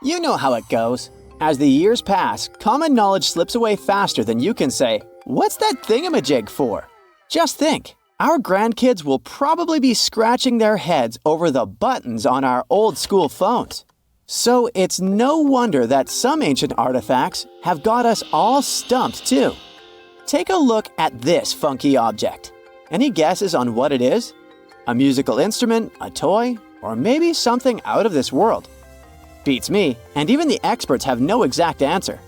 You know how it goes. As the years pass, common knowledge slips away faster than you can say, "What's that thingamajig for?" Just think, our grandkids will probably be scratching their heads over the buttons on our old school phones. So it's no wonder that some ancient artifacts have got us all stumped too. Take a look at this funky object. Any guesses on what it is? A musical instrument, a toy, or maybe something out of this world? Beats me, and even the experts have no exact answer.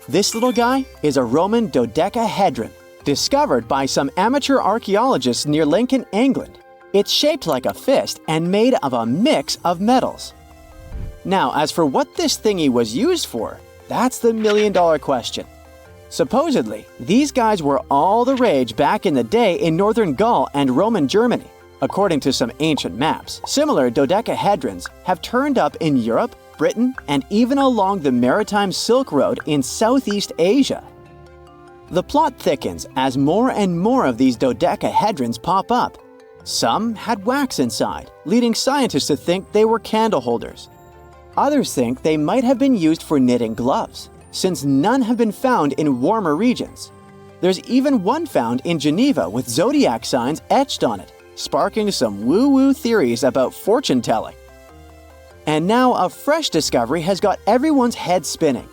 This little guy is a Roman dodecahedron, discovered by some amateur archaeologists near Lincoln, England. It's shaped like a fist and made of a mix of metals. Now, as for what this thingy was used for, that's the million-dollar question. Supposedly, these guys were all the rage back in the day in northern Gaul and Roman Germany. According to some ancient maps, similar dodecahedrons have turned up in Europe, Britain, and even along the maritime Silk Road in Southeast Asia. The plot thickens as more and more of these dodecahedrons pop up. Some had wax inside, leading scientists to think they were candle holders. Others think they might have been used for knitting gloves, since none have been found in warmer regions. There's even one found in Geneva with zodiac signs etched on it, sparking some woo-woo theories about fortune-telling. And now a fresh discovery has got everyone's head spinning.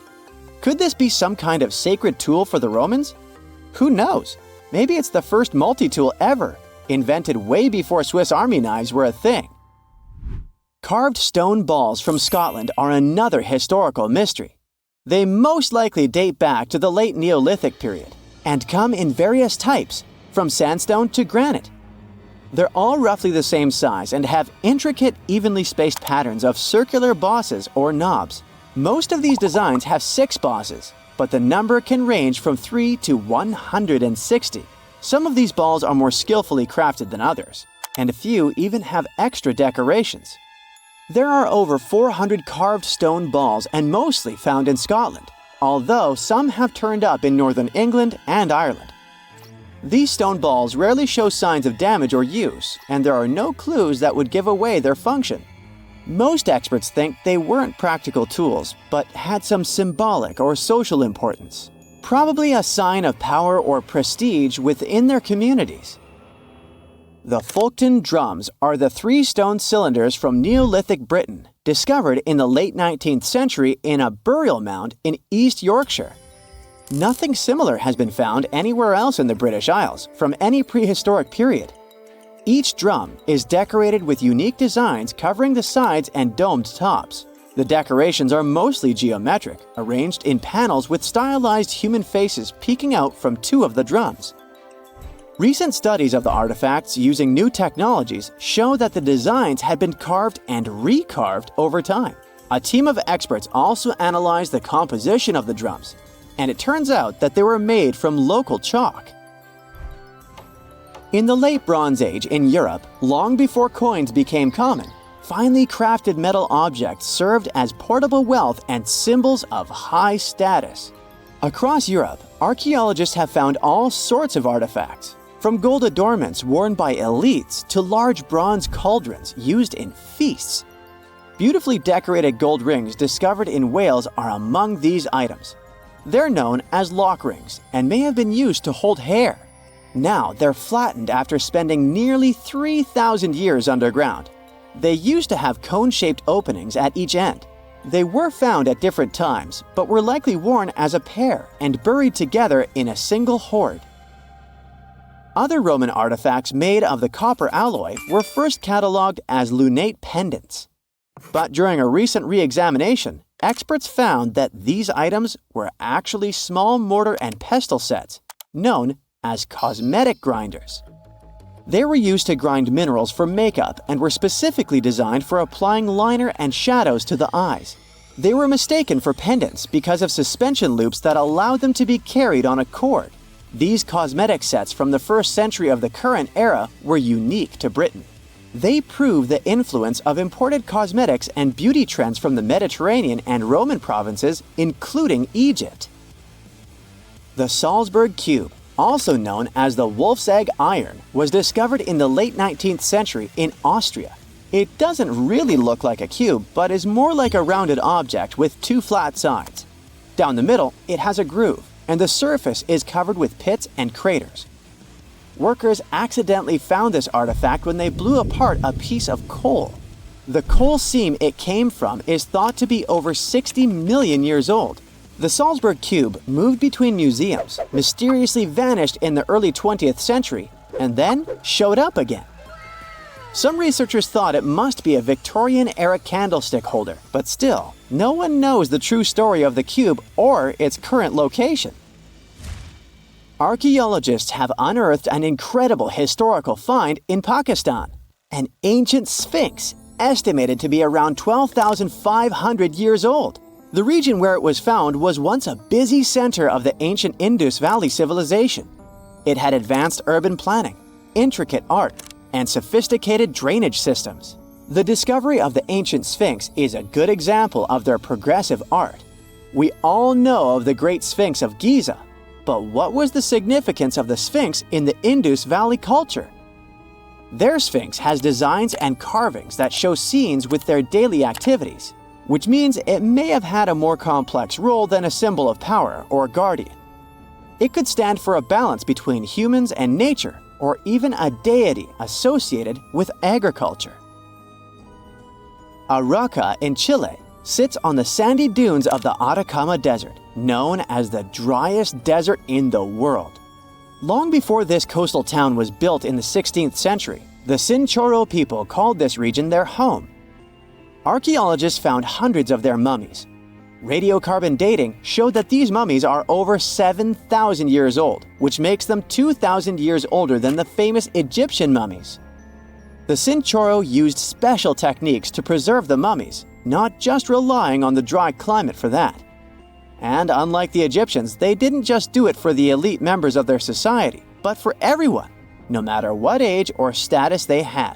Could this be some kind of sacred tool for the Romans? Who knows? Maybe it's the first multi-tool ever, invented way before Swiss Army knives were a thing. Carved stone balls from Scotland are another historical mystery. They most likely date back to the late Neolithic period and come in various types, from sandstone to granite. They're all roughly the same size and have intricate, evenly spaced patterns of circular bosses or knobs. Most of these designs have 6 bosses, but the number can range from 3 to 160. Some of these balls are more skillfully crafted than others, and a few even have extra decorations. There are over 400 carved stone balls and mostly found in Scotland, although some have turned up in northern England and Ireland. These stone balls rarely show signs of damage or use, and there are no clues that would give away their function. Most experts think they weren't practical tools, but had some symbolic or social importance, probably a sign of power or prestige within their communities. The Folkton drums are the 3 stone cylinders from Neolithic Britain, discovered in the late 19th century in a burial mound in East Yorkshire. Nothing similar has been found anywhere else in the British Isles from any prehistoric period. Each drum is decorated with unique designs covering the sides and domed tops. The decorations are mostly geometric, arranged in panels with stylized human faces peeking out from 2 of the drums. Recent studies of the artifacts using new technologies show that the designs had been carved and recarved over time. A team of experts also analyzed the composition of the drums, and it turns out that they were made from local chalk. In the late Bronze Age in Europe, long before coins became common, finely crafted metal objects served as portable wealth and symbols of high status. Across Europe, archaeologists have found all sorts of artifacts, from gold adornments worn by elites to large bronze cauldrons used in feasts. Beautifully decorated gold rings discovered in Wales are among these items. They're known as lock rings and may have been used to hold hair. Now they're flattened after spending nearly 3,000 years underground. They used to have cone-shaped openings at each end. They were found at different times, but were likely worn as a pair and buried together in a single hoard. Other Roman artifacts made of the copper alloy were first catalogued as lunate pendants. But during a recent re-examination, experts found that these items were actually small mortar and pestle sets, known as cosmetic grinders. They were used to grind minerals for makeup and were specifically designed for applying liner and shadows to the eyes. They were mistaken for pendants because of suspension loops that allowed them to be carried on a cord. These cosmetic sets from the 1st century of the current era were unique to Britain. They prove the influence of imported cosmetics and beauty trends from the Mediterranean and Roman provinces, including Egypt. The Salzburg cube, also known as the wolf's egg iron, was discovered in the late 19th century in Austria. It doesn't really look like a cube, but is more like a rounded object with two flat sides. Down the middle, it has a groove, and the surface is covered with pits and craters. Workers accidentally found this artifact when they blew apart a piece of coal. The coal seam it came from is thought to be over 60 million years old. The Salzburg cube moved between museums, mysteriously vanished in the early 20th century, and then showed up again. Some researchers thought it must be a Victorian-era candlestick holder, but still, no one knows the true story of the cube or its current location. Archaeologists have unearthed an incredible historical find in Pakistan, an ancient sphinx estimated to be around 12,500 years old. The region where it was found was once a busy center of the ancient Indus Valley civilization. It had advanced urban planning, intricate art, and sophisticated drainage systems. The discovery of the ancient Sphinx is a good example of their progressive art. We all know of the Great Sphinx of Giza, but what was the significance of the Sphinx in the Indus Valley culture? Their Sphinx has designs and carvings that show scenes with their daily activities, which means it may have had a more complex role than a symbol of power or guardian. It could stand for a balance between humans and nature, or even a deity associated with agriculture. Arauca in Chile sits on the sandy dunes of the Atacama Desert, known as the driest desert in the world. Long before this coastal town was built in the 16th century, the Chinchorro people called this region their home. Archaeologists found hundreds of their mummies. Radiocarbon dating showed that these mummies are over 7,000 years old, which makes them 2,000 years older than the famous Egyptian mummies. The Chinchorro used special techniques to preserve the mummies, not just relying on the dry climate for that. And unlike the Egyptians, they didn't just do it for the elite members of their society, but for everyone, no matter what age or status they had.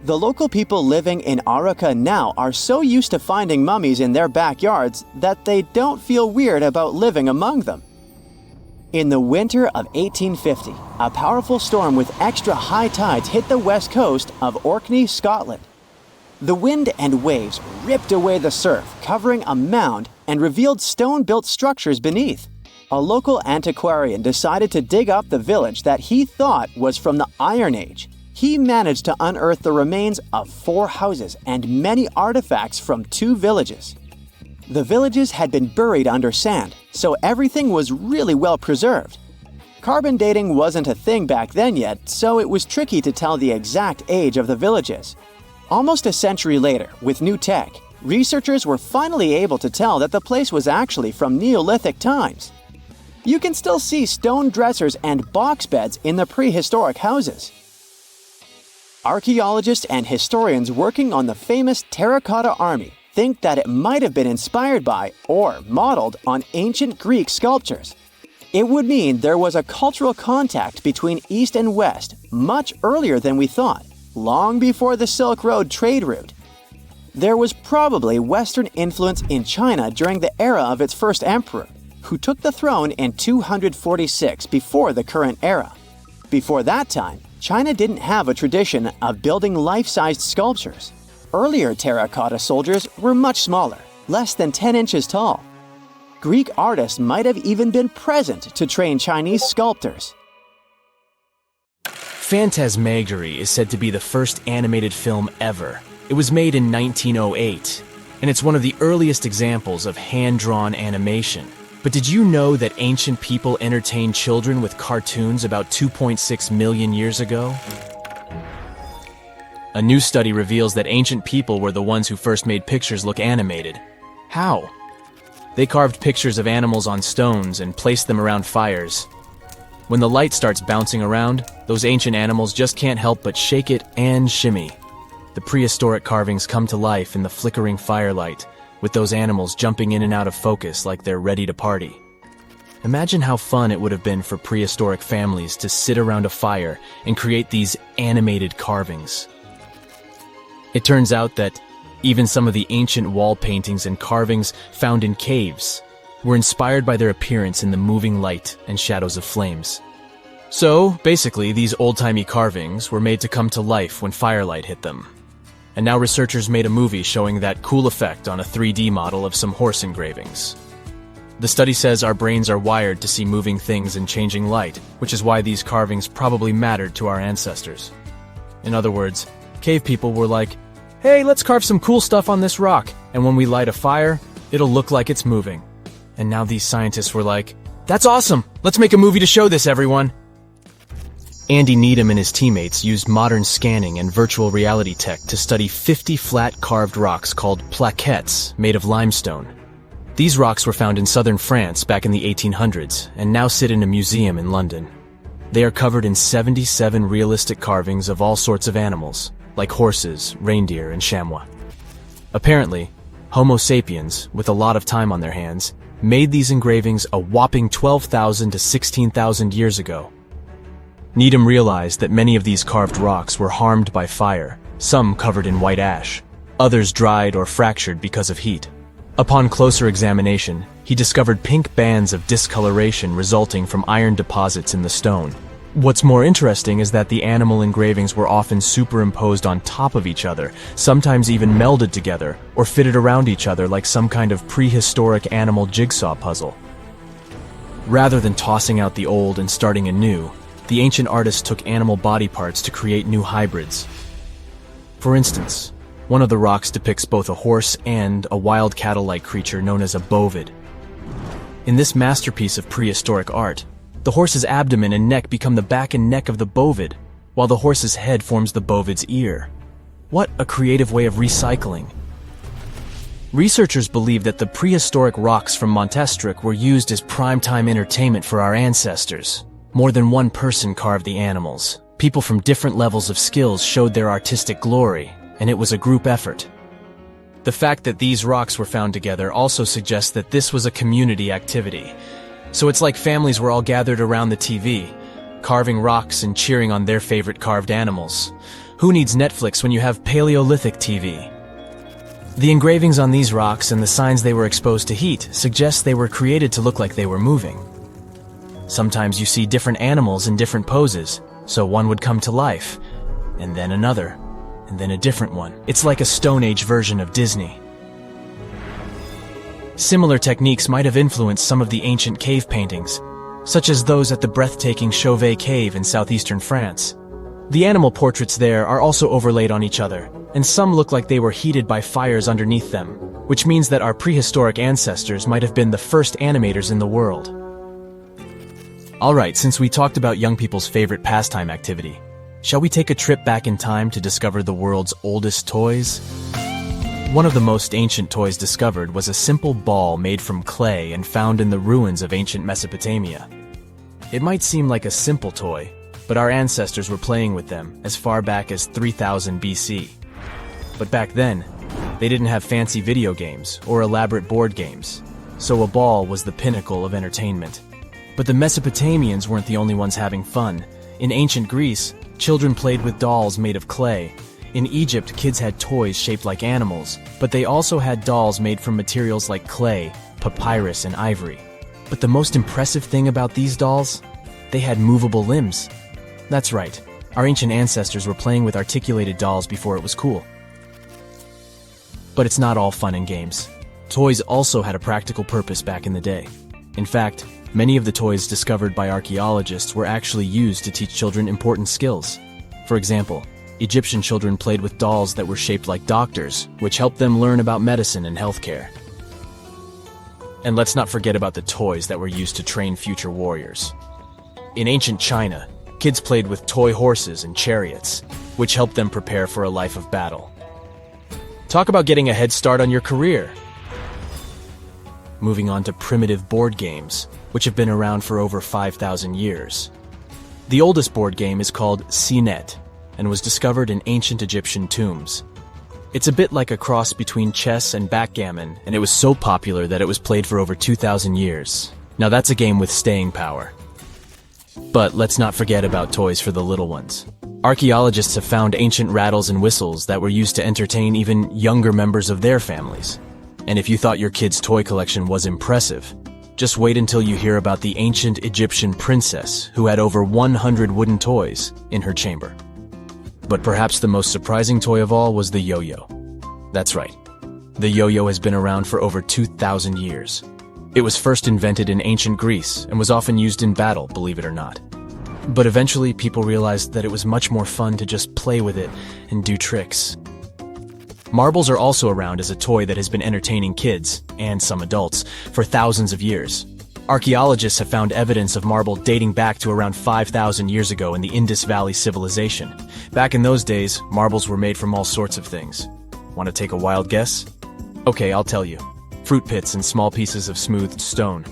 The local people living in Arauca now are so used to finding mummies in their backyards that they don't feel weird about living among them. In the winter of 1850, a powerful storm with extra high tides hit the west coast of Orkney, Scotland. The wind and waves ripped away the surf, covering a mound, and revealed stone-built structures beneath. A local antiquarian decided to dig up the village that he thought was from the Iron Age. He managed to unearth the remains of 4 houses and many artifacts from 2 villages. The villages had been buried under sand, so everything was really well preserved. Carbon dating wasn't a thing back then yet, so it was tricky to tell the exact age of the villages. Almost a century later, with new tech, researchers were finally able to tell that the place was actually from Neolithic times. You can still see stone dressers and box beds in the prehistoric houses. Archaeologists and historians working on the famous Terracotta Army think that it might have been inspired by or modeled on ancient Greek sculptures. It would mean there was a cultural contact between East and West much earlier than we thought, long before the Silk Road trade route. There was probably Western influence in China during the era of its first emperor, who took the throne in 246 before the current era. Before that time, China didn't have a tradition of building life-sized sculptures. Earlier terracotta soldiers were much smaller, less than 10 inches tall. Greek artists might have even been present to train Chinese sculptors. Phantasmagory is said to be the first animated film ever. It was made in 1908, and it's one of the earliest examples of hand-drawn animation. But did you know that ancient people entertained children with cartoons about 2.6 million years ago? A new study reveals that ancient people were the ones who first made pictures look animated. How? They carved pictures of animals on stones and placed them around fires. When the light starts bouncing around, those ancient animals just can't help but shake it and shimmy. The prehistoric carvings come to life in the flickering firelight, with those animals jumping in and out of focus like they're ready to party. Imagine how fun it would have been for prehistoric families to sit around a fire and create these animated carvings. It turns out that even some of the ancient wall paintings and carvings found in caves were inspired by their appearance in the moving light and shadows of flames. So, basically, these old-timey carvings were made to come to life when firelight hit them. And now researchers made a movie showing that cool effect on a 3D model of some horse engravings. The study says our brains are wired to see moving things and changing light, which is why these carvings probably mattered to our ancestors. In other words, cave people were like, hey, let's carve some cool stuff on this rock, and when we light a fire, it'll look like it's moving. And now these scientists were like, that's awesome! Let's make a movie to show this, everyone! Andy Needham and his teammates used modern scanning and virtual reality tech to study 50 flat carved rocks called plaquettes made of limestone. These rocks were found in southern France back in the 1800s and now sit in a museum in London. They are covered in 77 realistic carvings of all sorts of animals, like horses, reindeer, and chamois. Apparently, Homo sapiens, with a lot of time on their hands, made these engravings a whopping 12,000 to 16,000 years ago. Needham realized that many of these carved rocks were harmed by fire, some covered in white ash, others dried or fractured because of heat. Upon closer examination, he discovered pink bands of discoloration resulting from iron deposits in the stone. What's more interesting is that the animal engravings were often superimposed on top of each other, sometimes even melded together, or fitted around each other like some kind of prehistoric animal jigsaw puzzle. Rather than tossing out the old and starting anew, the ancient artists took animal body parts to create new hybrids. For instance, one of the rocks depicts both a horse and a wild cattle-like creature known as a bovid. In this masterpiece of prehistoric art, the horse's abdomen and neck become the back and neck of the bovid, while the horse's head forms the bovid's ear. What a creative way of recycling. Researchers believe that the prehistoric rocks from Montesstric were used as primetime entertainment for our ancestors. More than one person carved the animals. People from different levels of skills showed their artistic glory, and it was a group effort. The fact that these rocks were found together also suggests that this was a community activity. So it's like families were all gathered around the TV, carving rocks and cheering on their favorite carved animals. Who needs Netflix when you have Paleolithic TV? The engravings on these rocks and the signs they were exposed to heat suggest they were created to look like they were moving. Sometimes you see different animals in different poses, so one would come to life, and then another, and then a different one. It's like a Stone Age version of Disney. Similar techniques might have influenced some of the ancient cave paintings, such as those at the breathtaking Chauvet Cave in southeastern France. The animal portraits there are also overlaid on each other, and some look like they were heated by fires underneath them, which means that our prehistoric ancestors might have been the first animators in the world. Alright, since we talked about young people's favorite pastime activity, shall we take a trip back in time to discover the world's oldest toys? One of the most ancient toys discovered was a simple ball made from clay and found in the ruins of ancient Mesopotamia. It might seem like a simple toy, but our ancestors were playing with them as far back as 3000 BC. But back then, they didn't have fancy video games or elaborate board games, so a ball was the pinnacle of entertainment. But the Mesopotamians weren't the only ones having fun. In ancient Greece, children played with dolls made of clay. In Egypt, kids had toys shaped like animals, but they also had dolls made from materials like clay, papyrus, and ivory. But the most impressive thing about these dolls? They had movable limbs. That's right, our ancient ancestors were playing with articulated dolls before it was cool. But it's not all fun and games. Toys also had a practical purpose back in the day. In fact, many of the toys discovered by archaeologists were actually used to teach children important skills. For example, Egyptian children played with dolls that were shaped like doctors, which helped them learn about medicine and healthcare. And let's not forget about the toys that were used to train future warriors. In ancient China, kids played with toy horses and chariots, which helped them prepare for a life of battle. Talk about getting a head start on your career! Moving on to primitive board games, which have been around for over 5,000 years. The oldest board game is called Senet, and was discovered in ancient Egyptian tombs. It's a bit like a cross between chess and backgammon, and it was so popular that it was played for over 2,000 years. Now that's a game with staying power. But let's not forget about toys for the little ones. Archaeologists have found ancient rattles and whistles that were used to entertain even younger members of their families. And if you thought your kid's toy collection was impressive, just wait until you hear about the ancient Egyptian princess who had over 100 wooden toys in her chamber. But perhaps the most surprising toy of all was the yo-yo. That's right. The yo-yo has been around for over 2,000 years. It was first invented in ancient Greece and was often used in battle, believe it or not. But eventually, people realized that it was much more fun to just play with it and do tricks. Marbles are also around as a toy that has been entertaining kids, and some adults, for thousands of years. Archaeologists have found evidence of marble dating back to around 5,000 years ago in the Indus Valley civilization. Back in those days, marbles were made from all sorts of things. Want to take a wild guess? Okay, I'll tell you. Fruit pits and small pieces of smoothed stone.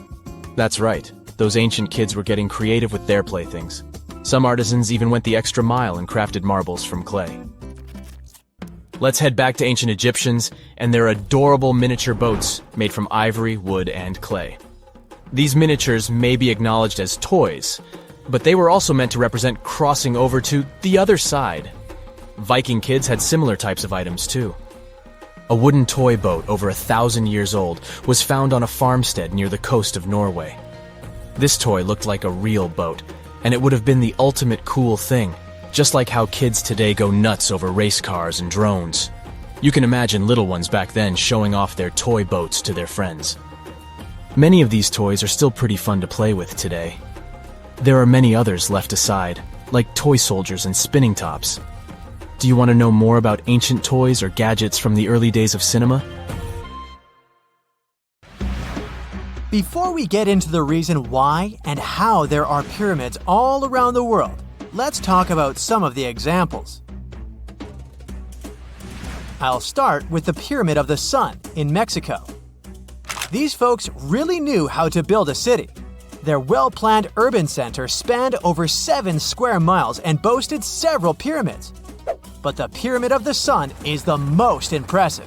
That's right, those ancient kids were getting creative with their playthings. Some artisans even went the extra mile and crafted marbles from clay. Let's head back to ancient Egyptians and their adorable miniature boats made from ivory, wood, and clay. These miniatures may be acknowledged as toys, but they were also meant to represent crossing over to the other side. Viking kids had similar types of items too. A wooden toy boat over 1,000 years old was found on a farmstead near the coast of Norway. This toy looked like a real boat, and it would have been the ultimate cool thing, just like how kids today go nuts over race cars and drones. You can imagine little ones back then showing off their toy boats to their friends. Many of these toys are still pretty fun to play with today. There are many others left aside, like toy soldiers and spinning tops. Do you want to know more about ancient toys or gadgets from the early days of cinema? Before we get into the reason why and how there are pyramids all around the world, let's talk about some of the examples. I'll start with the Pyramid of the Sun in Mexico. These folks really knew how to build a city. Their well-planned urban center spanned over 7 square miles and boasted several pyramids. But the Pyramid of the Sun is the most impressive.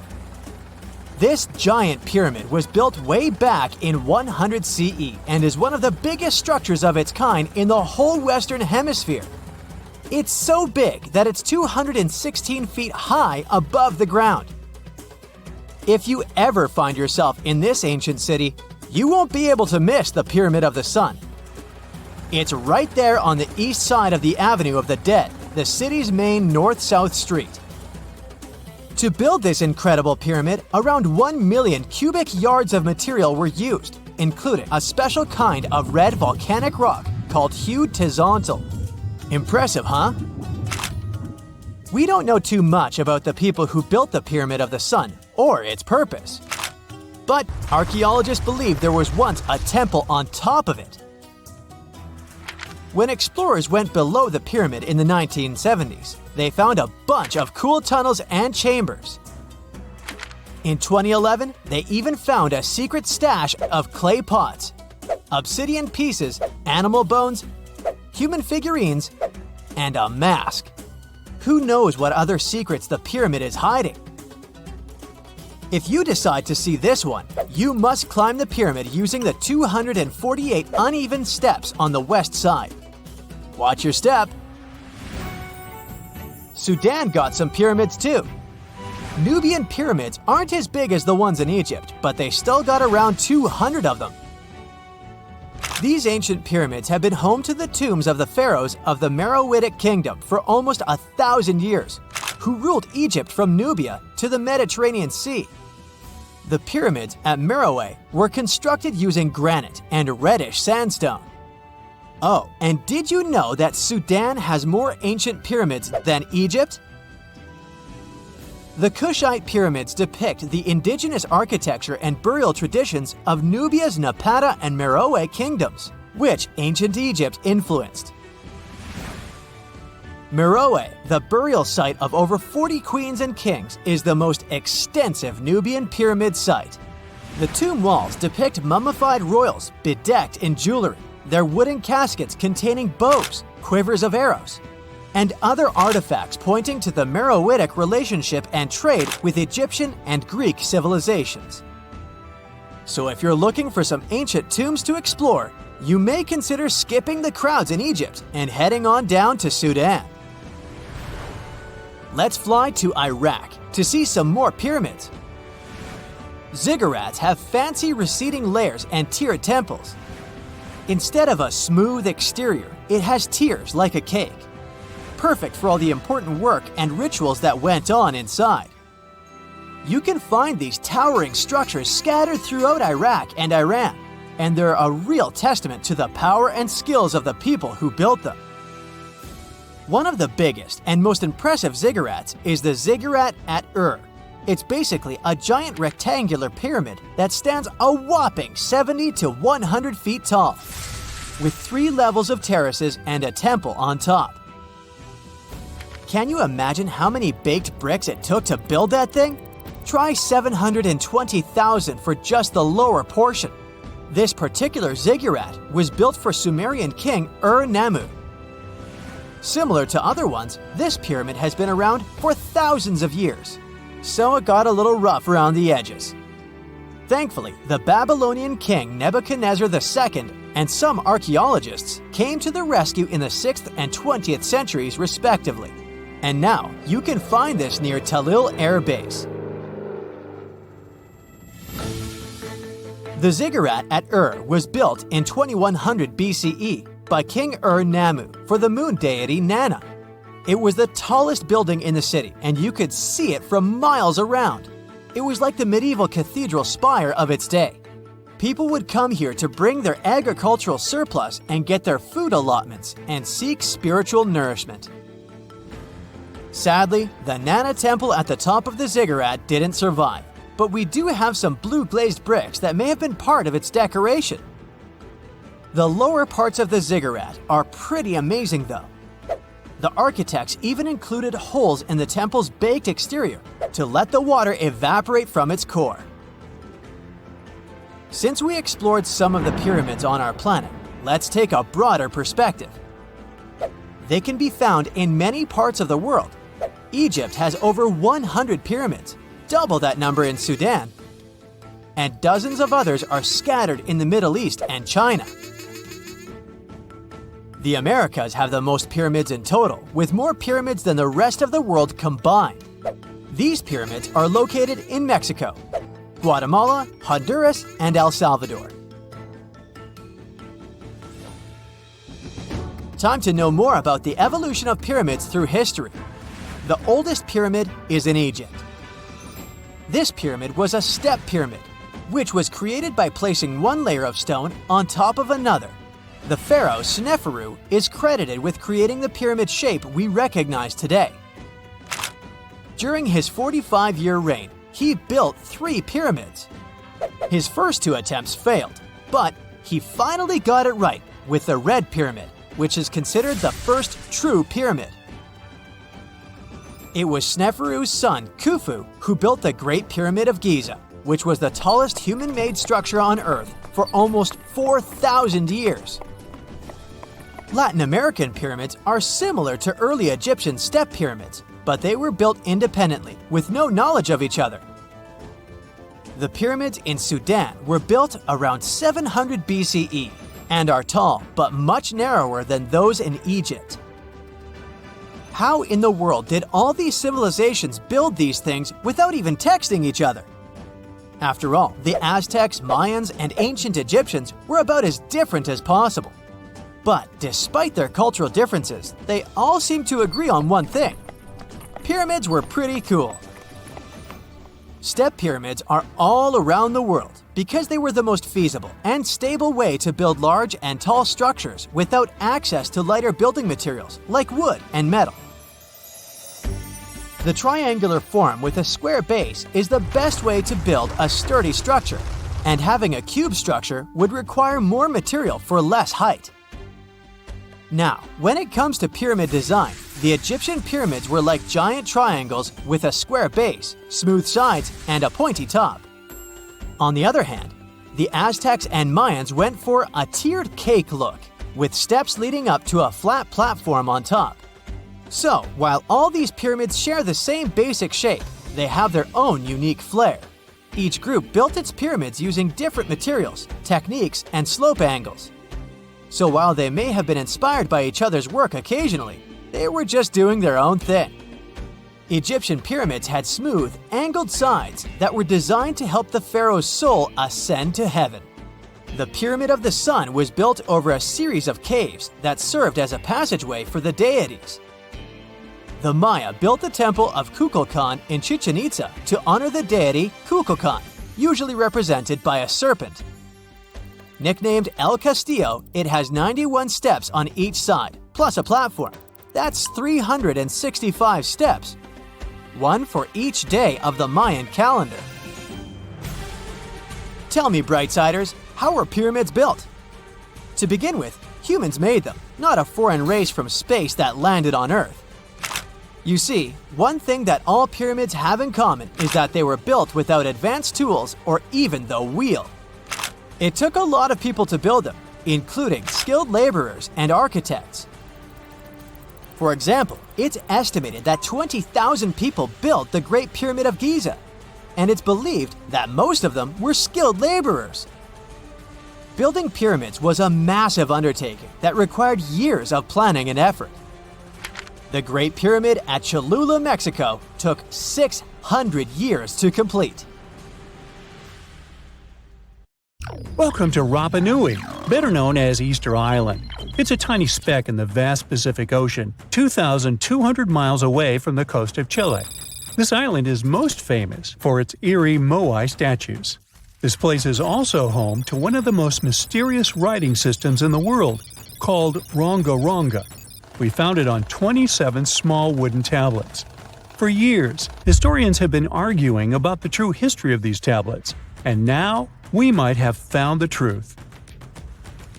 This giant pyramid was built way back in 100 CE and is one of the biggest structures of its kind in the whole Western Hemisphere. It's so big that it's 216 feet high above the ground. If you ever find yourself in this ancient city, you won't be able to miss the Pyramid of the Sun. It's right there on the east side of the Avenue of the Dead, the city's main north-south street. To build this incredible pyramid, around 1 million cubic yards of material were used, including a special kind of red volcanic rock called hued tizontle. Impressive, huh? We don't know too much about the people who built the Pyramid of the Sun or its purpose. But archaeologists believe there was once a temple on top of it. When explorers went below the pyramid in the 1970s, they found a bunch of cool tunnels and chambers. In 2011, they even found a secret stash of clay pots, obsidian pieces, animal bones, human figurines, and a mask. Who knows what other secrets the pyramid is hiding? If you decide to see this one, you must climb the pyramid using the 248 uneven steps on the west side. Watch your step. Sudan got some pyramids too. Nubian pyramids aren't as big as the ones in Egypt, but they still got around 200 of them. These ancient pyramids have been home to the tombs of the pharaohs of the Meroitic Kingdom for almost 1,000 years, who ruled Egypt from Nubia to the Mediterranean Sea. The pyramids at Meroe were constructed using granite and reddish sandstone. Oh, and did you know that Sudan has more ancient pyramids than Egypt? The Kushite pyramids depict the indigenous architecture and burial traditions of Nubia's Napata and Meroe kingdoms, which ancient Egypt influenced. Meroe, the burial site of over 40 queens and kings, is the most extensive Nubian pyramid site. The tomb walls depict mummified royals bedecked in jewelry, their wooden caskets containing bows, quivers of arrows, and other artifacts pointing to the Meroitic relationship and trade with Egyptian and Greek civilizations. So if you're looking for some ancient tombs to explore, you may consider skipping the crowds in Egypt and heading on down to Sudan. Let's fly to Iraq to see some more pyramids. Ziggurats have fancy receding layers and tiered temples. Instead of a smooth exterior, it has tiers like a cake. perfect for all the important work and rituals that went on inside. You can find these towering structures scattered throughout Iraq and Iran, and they're a real testament to the power and skills of the people who built them. One of the biggest and most impressive ziggurats is the ziggurat at Ur. It's basically a giant rectangular pyramid that stands a whopping 70 to 100 feet tall, with 3 levels of terraces and a temple on top. Can you imagine how many baked bricks it took to build that thing? Try 720,000 for just the lower portion. This particular ziggurat was built for Sumerian king Ur-Nammu. Similar to other ones, this pyramid has been around for thousands of years, so it got a little rough around the edges. Thankfully, the Babylonian king Nebuchadnezzar II and some archaeologists came to the rescue in the 6th and 20th centuries respectively, and now you can find this near Talil Air Base. The ziggurat at Ur was built in 2100 BCE by King Ur-Nammu for the moon deity Nana. It was the tallest building in the city, and you could see it from miles around. It was like the medieval cathedral spire of its day. People would come here to bring their agricultural surplus and get their food allotments and seek spiritual nourishment. Sadly, the Nana temple at the top of the ziggurat didn't survive, but we do have some blue glazed bricks that may have been part of its decoration. The lower parts of the ziggurat are pretty amazing though. The architects even included holes in the temple's baked exterior to let the water evaporate from its core. Since we explored some of the pyramids on our planet, let's take a broader perspective. They can be found in many parts of the world. Egypt has over 100 pyramids, double that number in Sudan, and dozens of others are scattered in the Middle East and China. The Americas have the most pyramids in total, with more pyramids than the rest of the world combined. These pyramids are located in Mexico, Guatemala, Honduras, and El Salvador. Time to know more about the evolution of pyramids through history. The oldest pyramid is in Egypt. This pyramid was a step pyramid, which was created by placing one layer of stone on top of another. The pharaoh Sneferu is credited with creating the pyramid shape we recognize today. During his 45-year reign, he built 3 pyramids. His first 2 attempts failed, but he finally got it right with the Red Pyramid, which is considered the first true pyramid. It was Sneferu's son, Khufu, who built the Great Pyramid of Giza, which was the tallest human-made structure on Earth for almost 4,000 years. Latin American pyramids are similar to early Egyptian step pyramids, but they were built independently, with no knowledge of each other. The pyramids in Sudan were built around 700 BCE and are tall but much narrower than those in Egypt. How in the world did all these civilizations build these things without even texting each other? After all, the Aztecs, Mayans, and ancient Egyptians were about as different as possible. But despite their cultural differences, they all seem to agree on one thing: pyramids were pretty cool. Step pyramids are all around the world because they were the most feasible and stable way to build large and tall structures without access to lighter building materials like wood and metal. The triangular form with a square base is the best way to build a sturdy structure, and having a cube structure would require more material for less height. Now, when it comes to pyramid design, the Egyptian pyramids were like giant triangles with a square base, smooth sides, and a pointy top. On the other hand, the Aztecs and Mayans went for a tiered cake look, with steps leading up to a flat platform on top. So, while all these pyramids share the same basic shape, they have their own unique flair. Each group built its pyramids using different materials, techniques, and slope angles. So while they may have been inspired by each other's work occasionally, they were just doing their own thing. Egyptian pyramids had smooth, angled sides that were designed to help the pharaoh's soul ascend to heaven. The Pyramid of the Sun was built over a series of caves that served as a passageway for the deities. The Maya built the temple of Kukulkan in Chichen Itza to honor the deity Kukulkan, usually represented by a serpent. Nicknamed El Castillo, it has 91 steps on each side, plus a platform. That's 365 steps, one for each day of the Mayan calendar. Tell me, Brightsiders, how were pyramids built? To begin with, humans made them, not a foreign race from space that landed on Earth. You see, one thing that all pyramids have in common is that they were built without advanced tools or even the wheel. It took a lot of people to build them, including skilled laborers and architects. For example, it's estimated that 20,000 people built the Great Pyramid of Giza, and it's believed that most of them were skilled laborers. Building pyramids was a massive undertaking that required years of planning and effort. The Great Pyramid at Cholula, Mexico, took 600 years to complete. Welcome to Rapa Nui, better known as Easter Island. It's a tiny speck in the vast Pacific Ocean, 2,200 miles away from the coast of Chile. This island is most famous for its eerie moai statues. This place is also home to one of the most mysterious writing systems in the world, called Ronga Ronga. We found it on 27 small wooden tablets. For years, historians have been arguing about the true history of these tablets, and now we might have found the truth.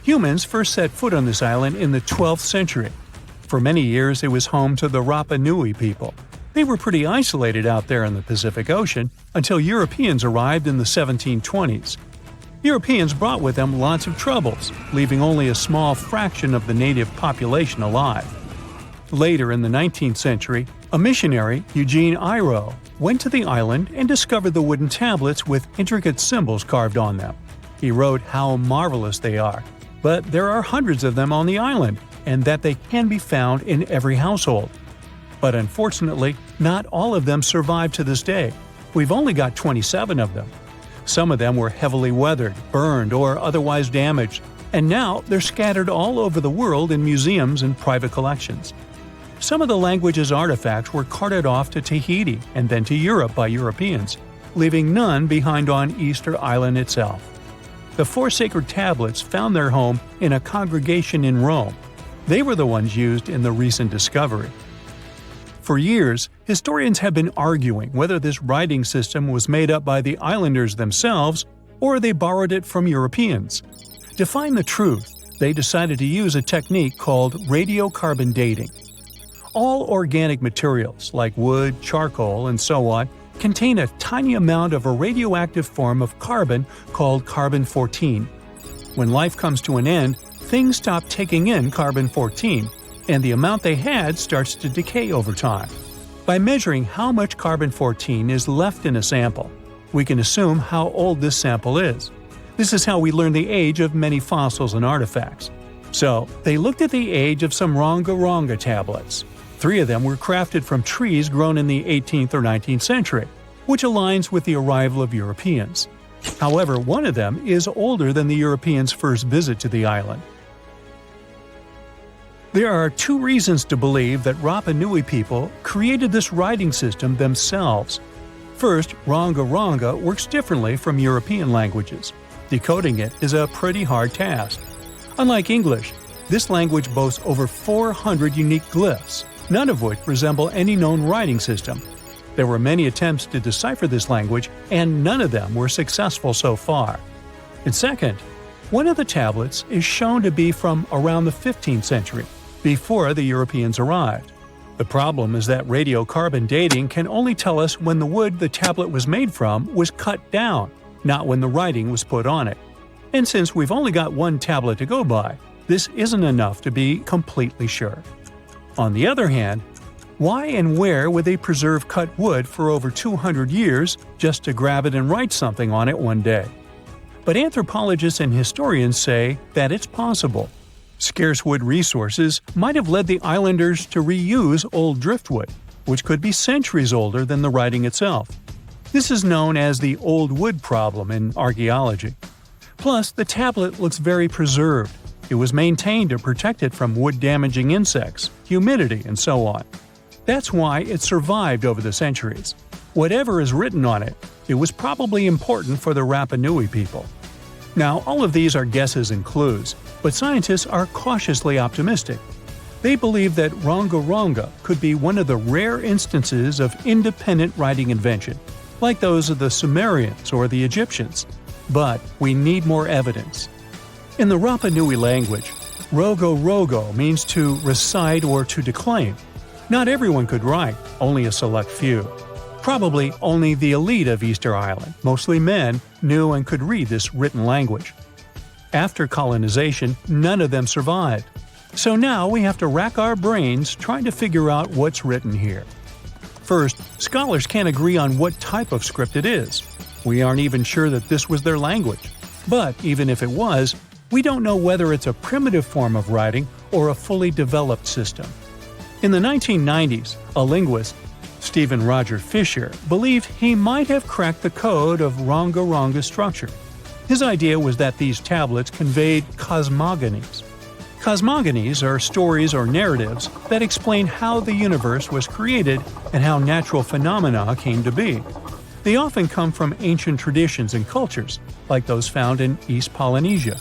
Humans first set foot on this island in the 12th century. For many years, it was home to the Rapa Nui people. They were pretty isolated out there in the Pacific Ocean until Europeans arrived in the 1720s. Europeans brought with them lots of troubles, leaving only a small fraction of the native population alive. Later in the 19th century, a missionary, Eugene Iro, went to the island and discovered the wooden tablets with intricate symbols carved on them. He wrote how marvelous they are, but there are hundreds of them on the island, and that they can be found in every household. But unfortunately, not all of them survive to this day. We've only got 27 of them. Some of them were heavily weathered, burned, or otherwise damaged, and now they're scattered all over the world in museums and private collections. Some of the language's artifacts were carted off to Tahiti and then to Europe by Europeans, leaving none behind on Easter Island itself. The 4 sacred tablets found their home in a congregation in Rome. They were the ones used in the recent discovery. For years, historians have been arguing whether this writing system was made up by the islanders themselves or they borrowed it from Europeans. To find the truth, they decided to use a technique called radiocarbon dating. All organic materials, like wood, charcoal, and so on, contain a tiny amount of a radioactive form of carbon called carbon-14. When life comes to an end, things stop taking in carbon-14, and the amount they had starts to decay over time. By measuring how much carbon-14 is left in a sample, we can assume how old this sample is. This is how we learn the age of many fossils and artifacts. So, they looked at the age of some Ronga Ronga tablets. 3 of them were crafted from trees grown in the 18th or 19th century, which aligns with the arrival of Europeans. However, one of them is older than the Europeans' first visit to the island. There are 2 reasons to believe that Rapa Nui people created this writing system themselves. First, Ronga Ronga works differently from European languages. Decoding it is a pretty hard task. Unlike English, this language boasts over 400 unique glyphs, none of which resemble any known writing system. There were many attempts to decipher this language, and none of them were successful so far. And second, one of the tablets is shown to be from around the 15th century, before the Europeans arrived. The problem is that radiocarbon dating can only tell us when the wood the tablet was made from was cut down, not when the writing was put on it. And since we've only got one tablet to go by, this isn't enough to be completely sure. On the other hand, why and where would they preserve cut wood for over 200 years just to grab it and write something on it one day? But anthropologists and historians say that it's possible. Scarce wood resources might have led the islanders to reuse old driftwood, which could be centuries older than the writing itself. This is known as the old wood problem in archaeology. Plus, the tablet looks very preserved. It was maintained to protect it from wood-damaging insects, humidity, and so on. That's why it survived over the centuries. Whatever is written on it, it was probably important for the Rapa Nui people. Now, all of these are guesses and clues, but scientists are cautiously optimistic. They believe that ronga-ronga could be one of the rare instances of independent writing invention, like those of the Sumerians or the Egyptians. But we need more evidence. In the Rapa Nui language, rogo-rogo means to recite or to declaim. Not everyone could write, only a select few. Probably only the elite of Easter Island, mostly men, knew and could read this written language. After colonization, none of them survived. So now we have to rack our brains trying to figure out what's written here. First, scholars can't agree on what type of script it is. We aren't even sure that this was their language. But even if it was, we don't know whether it's a primitive form of writing or a fully developed system. In the 1990s, a linguist, Stephen Roger Fisher, believed he might have cracked the code of ronga-ronga structure. His idea was that these tablets conveyed cosmogonies. Cosmogonies are stories or narratives that explain how the universe was created and how natural phenomena came to be. They often come from ancient traditions and cultures, like those found in East Polynesia.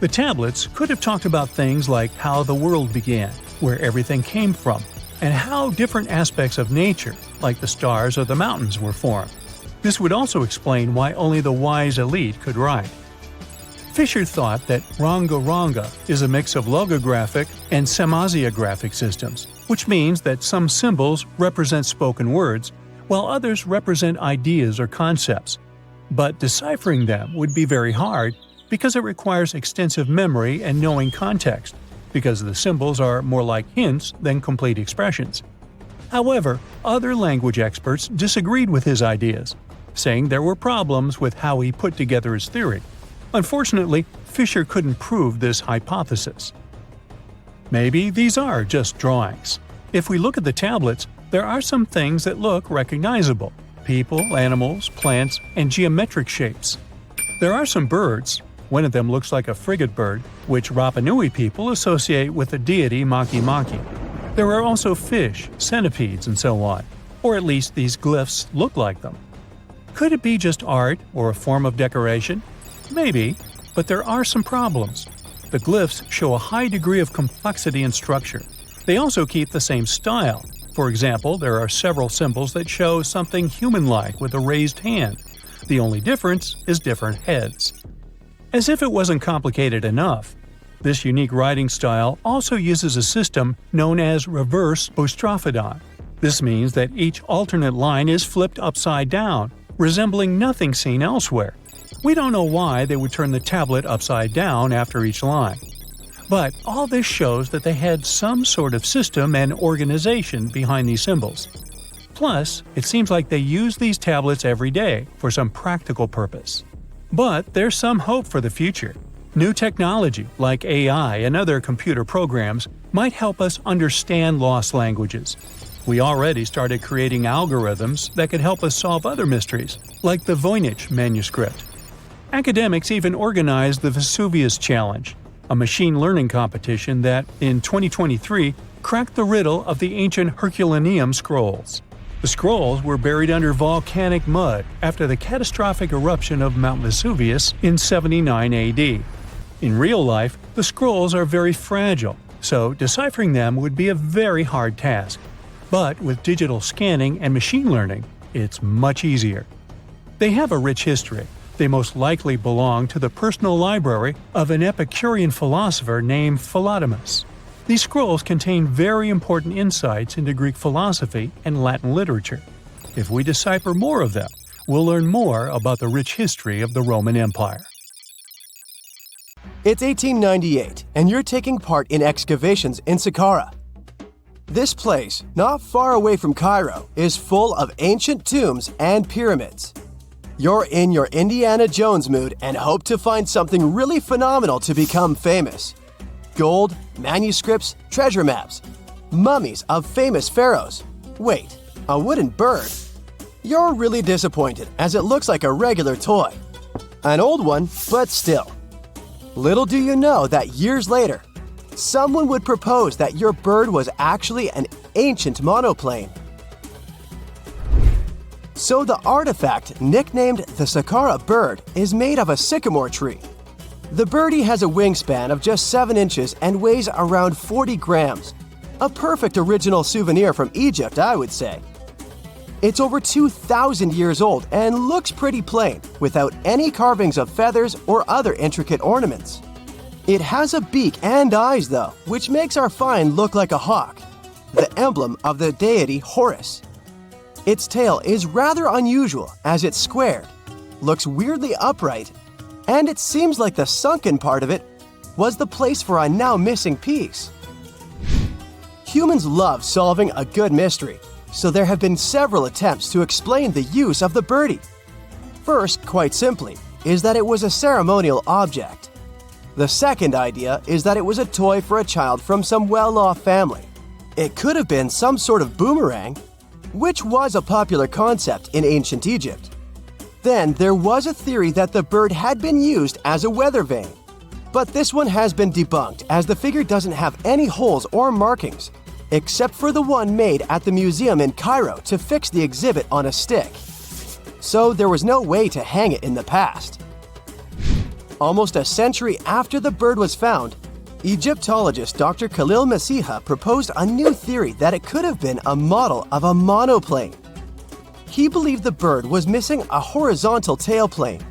The tablets could have talked about things like how the world began, where everything came from, and how different aspects of nature, like the stars or the mountains, were formed. This would also explain why only the wise elite could write. Fisher thought that ronga-ronga is a mix of logographic and semasiographic systems, which means that some symbols represent spoken words, while others represent ideas or concepts. But deciphering them would be very hard because it requires extensive memory and knowing context, because the symbols are more like hints than complete expressions. However, other language experts disagreed with his ideas, saying there were problems with how he put together his theory. Unfortunately, Fisher couldn't prove this hypothesis. Maybe these are just drawings. If we look at the tablets, there are some things that look recognizable: people, animals, plants, and geometric shapes. There are some birds. One of them looks like a frigate bird, which Rapa Nui people associate with the deity Maki-Maki. There are also fish, centipedes, and so on, or at least these glyphs look like them. Could it be just art or a form of decoration? Maybe, but there are some problems. The glyphs show a high degree of complexity and structure. They also keep the same style. For example, there are several symbols that show something human-like with a raised hand. The only difference is different heads. As if it wasn't complicated enough, this unique writing style also uses a system known as reverse boustrophodon. This means that each alternate line is flipped upside down, resembling nothing seen elsewhere. We don't know why they would turn the tablet upside down after each line. But all this shows that they had some sort of system and organization behind these symbols. Plus, it seems like they use these tablets every day for some practical purpose. But there's some hope for the future. New technology, like AI and other computer programs, might help us understand lost languages. We already started creating algorithms that could help us solve other mysteries, like the Voynich manuscript. Academics even organized the Vesuvius Challenge, a machine learning competition that, in 2023, cracked the riddle of the ancient Herculaneum scrolls. The scrolls were buried under volcanic mud after the catastrophic eruption of Mount Vesuvius in 79 AD. In real life, the scrolls are very fragile, so deciphering them would be a very hard task. But with digital scanning and machine learning, it's much easier. They have a rich history. They most likely belong to the personal library of an Epicurean philosopher named Philodemus. These scrolls contain very important insights into Greek philosophy and Latin literature. If we decipher more of them, we'll learn more about the rich history of the Roman Empire. It's 1898, and you're taking part in excavations in Saqqara. This place, not far away from Cairo, is full of ancient tombs and pyramids. You're in your Indiana Jones mood and hope to find something really phenomenal to become famous. Gold, manuscripts, treasure maps, mummies of famous pharaohs. Wait, a wooden bird? You're really disappointed as it looks like a regular toy. An old one, but still. Little do you know that years later, someone would propose that your bird was actually an ancient monoplane. So the artifact, nicknamed the Saqqara bird, is made of a sycamore tree. The birdie has a wingspan of just 7 inches and weighs around 40 grams. A perfect original souvenir from Egypt, I would say. It's over 2,000 years old and looks pretty plain, without any carvings of feathers or other intricate ornaments. It has a beak and eyes though, which makes our find look like a hawk, the emblem of the deity Horus. Its tail is rather unusual as it's squared, looks weirdly upright, and it seems like the sunken part of it was the place for a now missing piece. Humans love solving a good mystery, so there have been several attempts to explain the use of the birdie. First, quite simply, is that it was a ceremonial object. The second idea is that it was a toy for a child from some well-off family. It could have been some sort of boomerang, which was a popular concept in ancient Egypt. Then there was a theory that the bird had been used as a weather vane. But this one has been debunked as the figure doesn't have any holes or markings, except for the one made at the museum in Cairo to fix the exhibit on a stick. So there was no way to hang it in the past. Almost a century after the bird was found, Egyptologist Dr. Khalil Masiha proposed a new theory that it could have been a model of a monoplane. He believed the bird was missing a horizontal tailplane.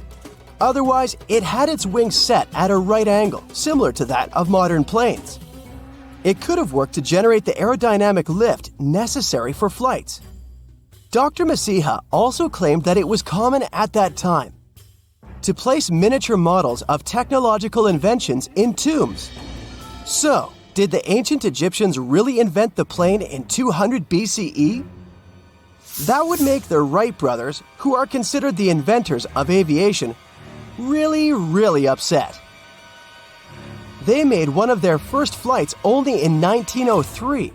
Otherwise, it had its wings set at a right angle, similar to that of modern planes. It could have worked to generate the aerodynamic lift necessary for flights. Dr. Masiha also claimed that it was common at that time to place miniature models of technological inventions in tombs. So, did the ancient Egyptians really invent the plane in 200 BCE? That would make the Wright brothers, who are considered the inventors of aviation, really upset. They made one of their first flights only in 1903.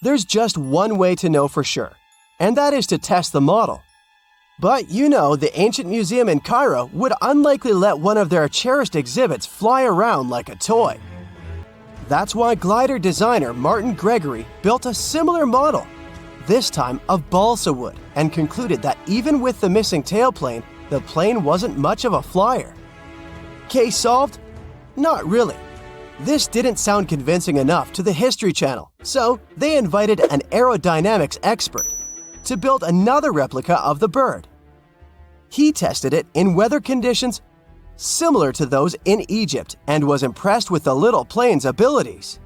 There's just one way to know for sure, and that is to test the model. But you know, the ancient museum in Cairo would unlikely let one of their cherished exhibits fly around like a toy. That's why glider designer Martin Gregory built a similar model, this time of balsa wood, and concluded that even with the missing tailplane, the plane wasn't much of a flyer. Case solved? Not really. This didn't sound convincing enough to the History Channel, so they invited an aerodynamics expert to build another replica of the bird. He tested it in weather conditions similar to those in Egypt and was impressed with the little plane's abilities.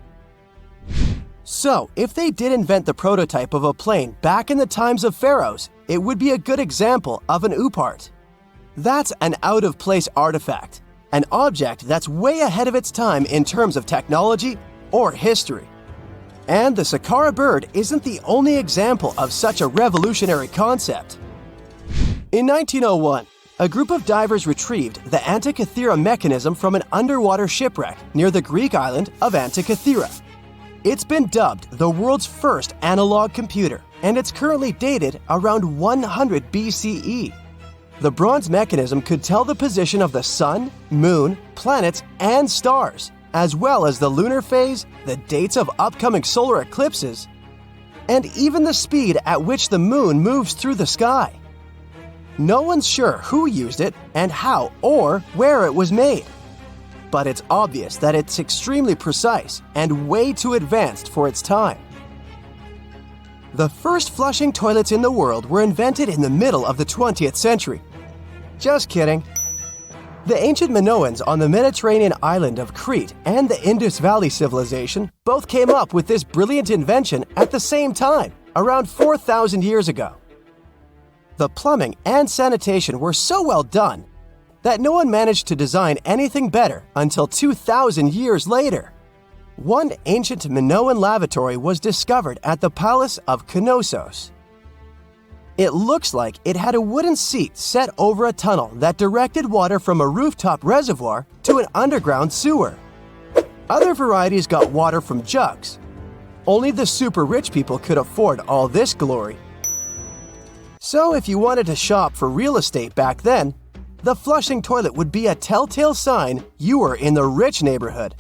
So, if they did invent the prototype of a plane back in the times of pharaohs, it would be a good example of an oupart. That's an out-of-place artifact, an object that's way ahead of its time in terms of technology or history. And the Saqqara bird isn't the only example of such a revolutionary concept. In 1901, a group of divers retrieved the Antikythera mechanism from an underwater shipwreck near the Greek island of Antikythera. It's been dubbed the world's first analog computer, and it's currently dated around 100 BCE. The bronze mechanism could tell the position of the sun, moon, planets, and stars, as well as the lunar phase, the dates of upcoming solar eclipses, and even the speed at which the moon moves through the sky. No one's sure who used it and how or where it was made, but it's obvious that it's extremely precise and way too advanced for its time. The first flushing toilets in the world were invented in the middle of the 20th century. Just kidding. The ancient Minoans on the Mediterranean island of Crete and the Indus Valley civilization both came up with this brilliant invention at the same time, around 4,000 years ago. The plumbing and sanitation were so well done that no one managed to design anything better until 2,000 years later. One ancient Minoan lavatory was discovered at the Palace of Knossos. It looks like it had a wooden seat set over a tunnel that directed water from a rooftop reservoir to an underground sewer. Other varieties got water from jugs. Only the super rich people could afford all this glory. So if you wanted to shop for real estate back then, the flushing toilet would be a telltale sign you were in the rich neighborhood.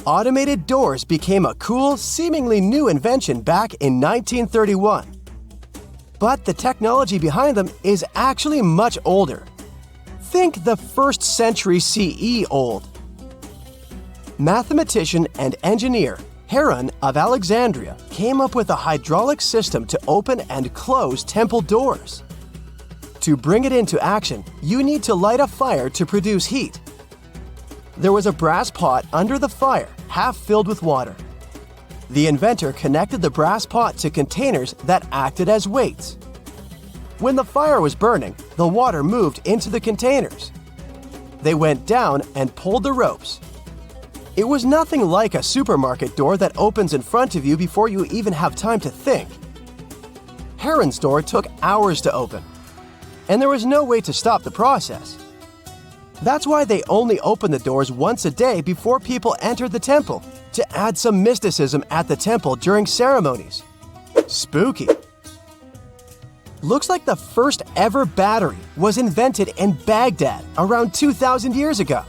automated doors became a cool, seemingly new invention back in 1931. But the technology behind them is actually much older. Think the 1st century CE old. Mathematician and engineer Heron of Alexandria came up with a hydraulic system to open and close temple doors. To bring it into action, you need to light a fire to produce heat. There was a brass pot under the fire, half filled with water. The inventor connected the brass pot to containers that acted as weights. When the fire was burning, the water moved into the containers. They went down and pulled the ropes. It was nothing like a supermarket door that opens in front of you before you even have time to think. Heron's door took hours to open, and there was no way to stop the process. That's why they only opened the doors once a day before people entered the temple, to add some mysticism at the temple during ceremonies. Spooky. Looks like the first ever battery was invented in Baghdad around 2,000 years ago.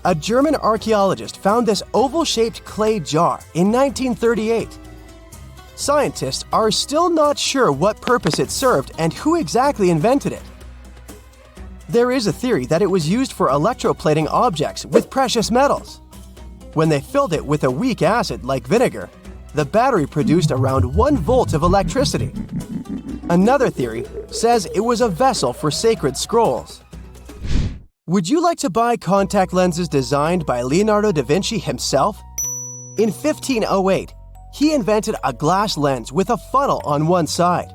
A German archaeologist found this oval-shaped clay jar in 1938. Scientists are still not sure what purpose it served and who exactly invented it. There is a theory that it was used for electroplating objects with precious metals. When they filled it with a weak acid like vinegar, the battery produced around 1 volt of electricity. Another theory says it was a vessel for sacred scrolls. Would you like to buy contact lenses designed by Leonardo da Vinci himself? In 1508, he invented a glass lens with a funnel on one side.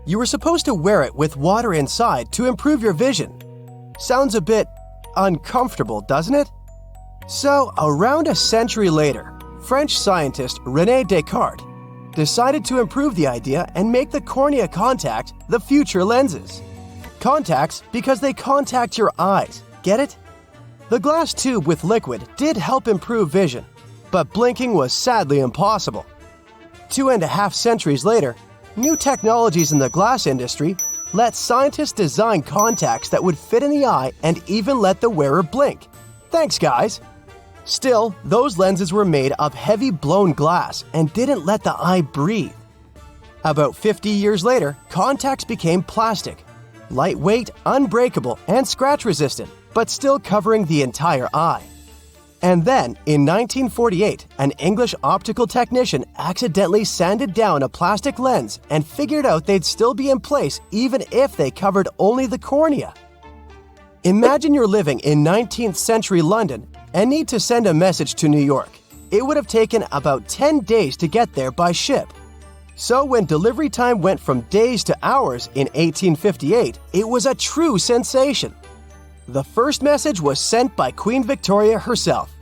You were supposed to wear it with water inside to improve your vision. Sounds a bit uncomfortable, doesn't it? So, around a century later, French scientist René Descartes decided to improve the idea and make the cornea contact the future lenses. Contacts because they contact your eyes, get it? The glass tube with liquid did help improve vision, but blinking was sadly impossible. 2.5 centuries later, new technologies in the glass industry let scientists design contacts that would fit in the eye and even let the wearer blink. Thanks, guys! Still, those lenses were made of heavy blown glass and didn't let the eye breathe. About 50 years later, contacts became plastic, lightweight, unbreakable, and scratch-resistant, but still covering the entire eye. And then, in 1948, an English optical technician accidentally sanded down a plastic lens and figured out they'd still be in place even if they covered only the cornea. Imagine you're living in 19th century London and need to send a message to New York. It would have taken about 10 days to get there by ship. So when delivery time went from days to hours in 1858, it was a true sensation. The first message was sent by Queen Victoria herself.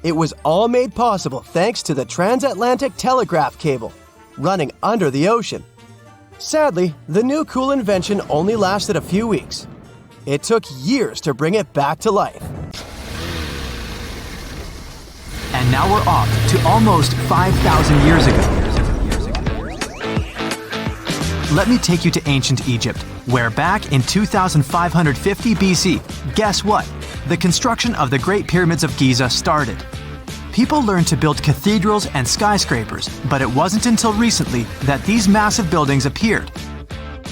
It was all made possible thanks to the transatlantic telegraph cable, running under the ocean. Sadly, the new cool invention only lasted a few weeks. It took years to bring it back to life. And now we're off to almost 5,000 years ago. Let me take you to ancient Egypt, where back in 2550 BC, guess what? The construction of the Great Pyramids of Giza started. People learned to build cathedrals and skyscrapers, but it wasn't until recently that these massive buildings appeared.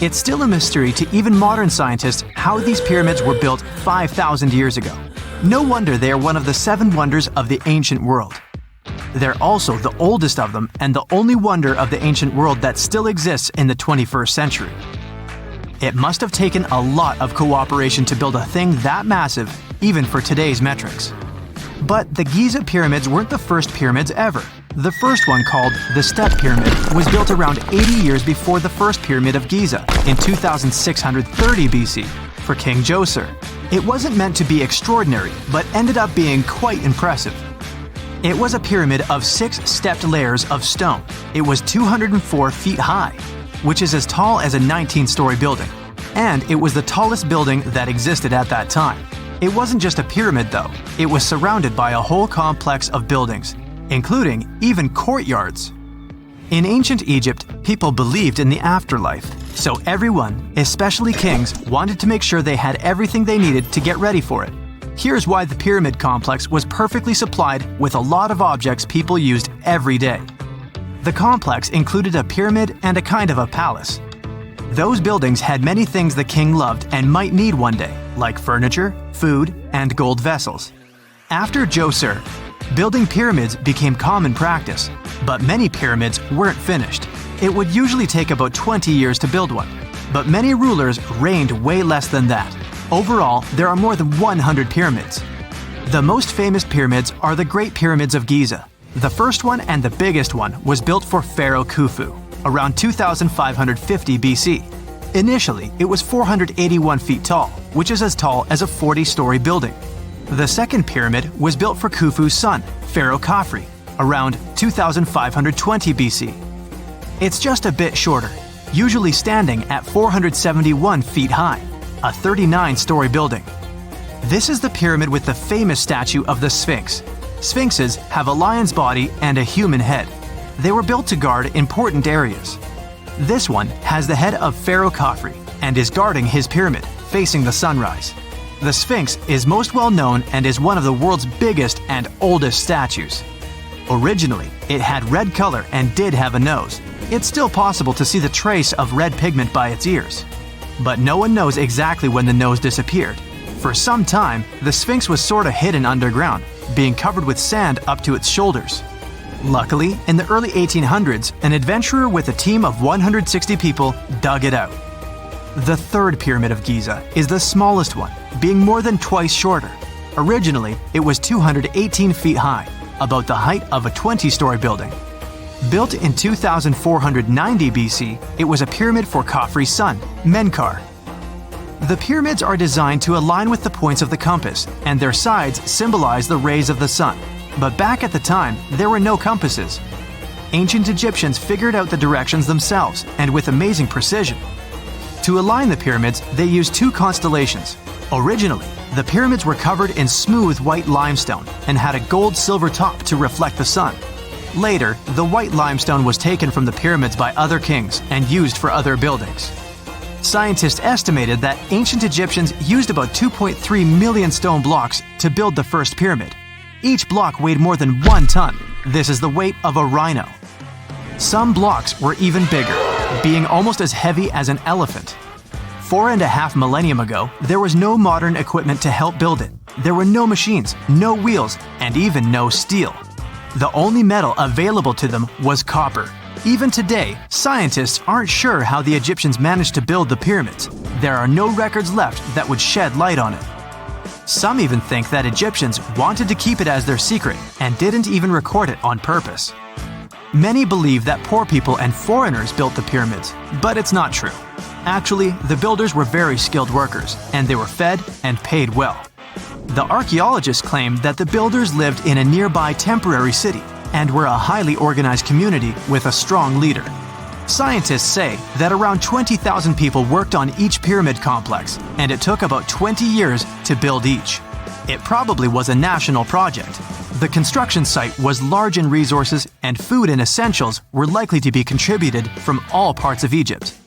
It's still a mystery to even modern scientists how these pyramids were built 5,000 years ago. No wonder they are one of the 7 wonders of the ancient world. They're also the oldest of them and the only wonder of the ancient world that still exists in the 21st century. It must have taken a lot of cooperation to build a thing that massive, even for today's metrics. But the Giza pyramids weren't the first pyramids ever. The first one, called the Step Pyramid, was built around 80 years before the first Pyramid of Giza in 2630 BC for King Djoser. It wasn't meant to be extraordinary, but ended up being quite impressive. It was a pyramid of 6 stepped layers of stone. It was 204 feet high, which is as tall as a 19-story building. And it was the tallest building that existed at that time. It wasn't just a pyramid though, it was surrounded by a whole complex of buildings, including even courtyards. In ancient Egypt, people believed in the afterlife, so everyone, especially kings, wanted to make sure they had everything they needed to get ready for it. Here's why the pyramid complex was perfectly supplied with a lot of objects people used every day. The complex included a pyramid and a kind of a palace. Those buildings had many things the king loved and might need one day, like furniture, food, and gold vessels. After Djoser, building pyramids became common practice, but many pyramids weren't finished. It would usually take about 20 years to build one, but many rulers reigned way less than that. Overall, there are more than 100 pyramids. The most famous pyramids are the Great Pyramids of Giza. The first one and the biggest one was built for Pharaoh Khufu, around 2550 BC. Initially, it was 481 feet tall, which is as tall as a 40-story building. The second pyramid was built for Khufu's son, Pharaoh Khafre, around 2520 BC. It's just a bit shorter, usually standing at 471 feet high, a 39-story building. This is the pyramid with the famous statue of the Sphinx. Sphinxes have a lion's body and a human head. They were built to guard important areas. This one has the head of Pharaoh Khafre and is guarding his pyramid, facing the sunrise. The Sphinx is most well known and is one of the world's biggest and oldest statues. Originally, it had red color and did have a nose. It's still possible to see the trace of red pigment by its ears. But no one knows exactly when the nose disappeared. For some time, the Sphinx was sort of hidden underground, being covered with sand up to its shoulders. Luckily, in the early 1800s, an adventurer with a team of 160 people dug it out. The third pyramid of Giza is the smallest one, being more than twice shorter. Originally, it was 218 feet high, about the height of a 20-story building. Built in 2490 BC, it was a pyramid for Khafre's son, Menkaure. The pyramids are designed to align with the points of the compass, and their sides symbolize the rays of the sun. But back at the time, there were no compasses. Ancient Egyptians figured out the directions themselves, and with amazing precision. To align the pyramids, they used two constellations. Originally, the pyramids were covered in smooth white limestone and had a gold-silver top to reflect the sun. Later, the white limestone was taken from the pyramids by other kings and used for other buildings. Scientists estimated that ancient Egyptians used about 2.3 million stone blocks to build the first pyramid. Each block weighed more than 1 ton. This is the weight of a rhino. Some blocks were even bigger, being almost as heavy as an elephant. 4.5 millennia ago, there was no modern equipment to help build it. There were no machines, no wheels, and even no steel. The only metal available to them was copper. Even today, scientists aren't sure how the Egyptians managed to build the pyramids. There are no records left that would shed light on it. Some even think that Egyptians wanted to keep it as their secret and didn't even record it on purpose. Many believe that poor people and foreigners built the pyramids, but it's not true. Actually, the builders were very skilled workers, and they were fed and paid well. The archaeologists claim that the builders lived in a nearby temporary city and were a highly organized community with a strong leader. Scientists say that around 20,000 people worked on each pyramid complex, and it took about 20 years to build each. It probably was a national project. The construction site was large in resources, and food and essentials were likely to be contributed from all parts of Egypt.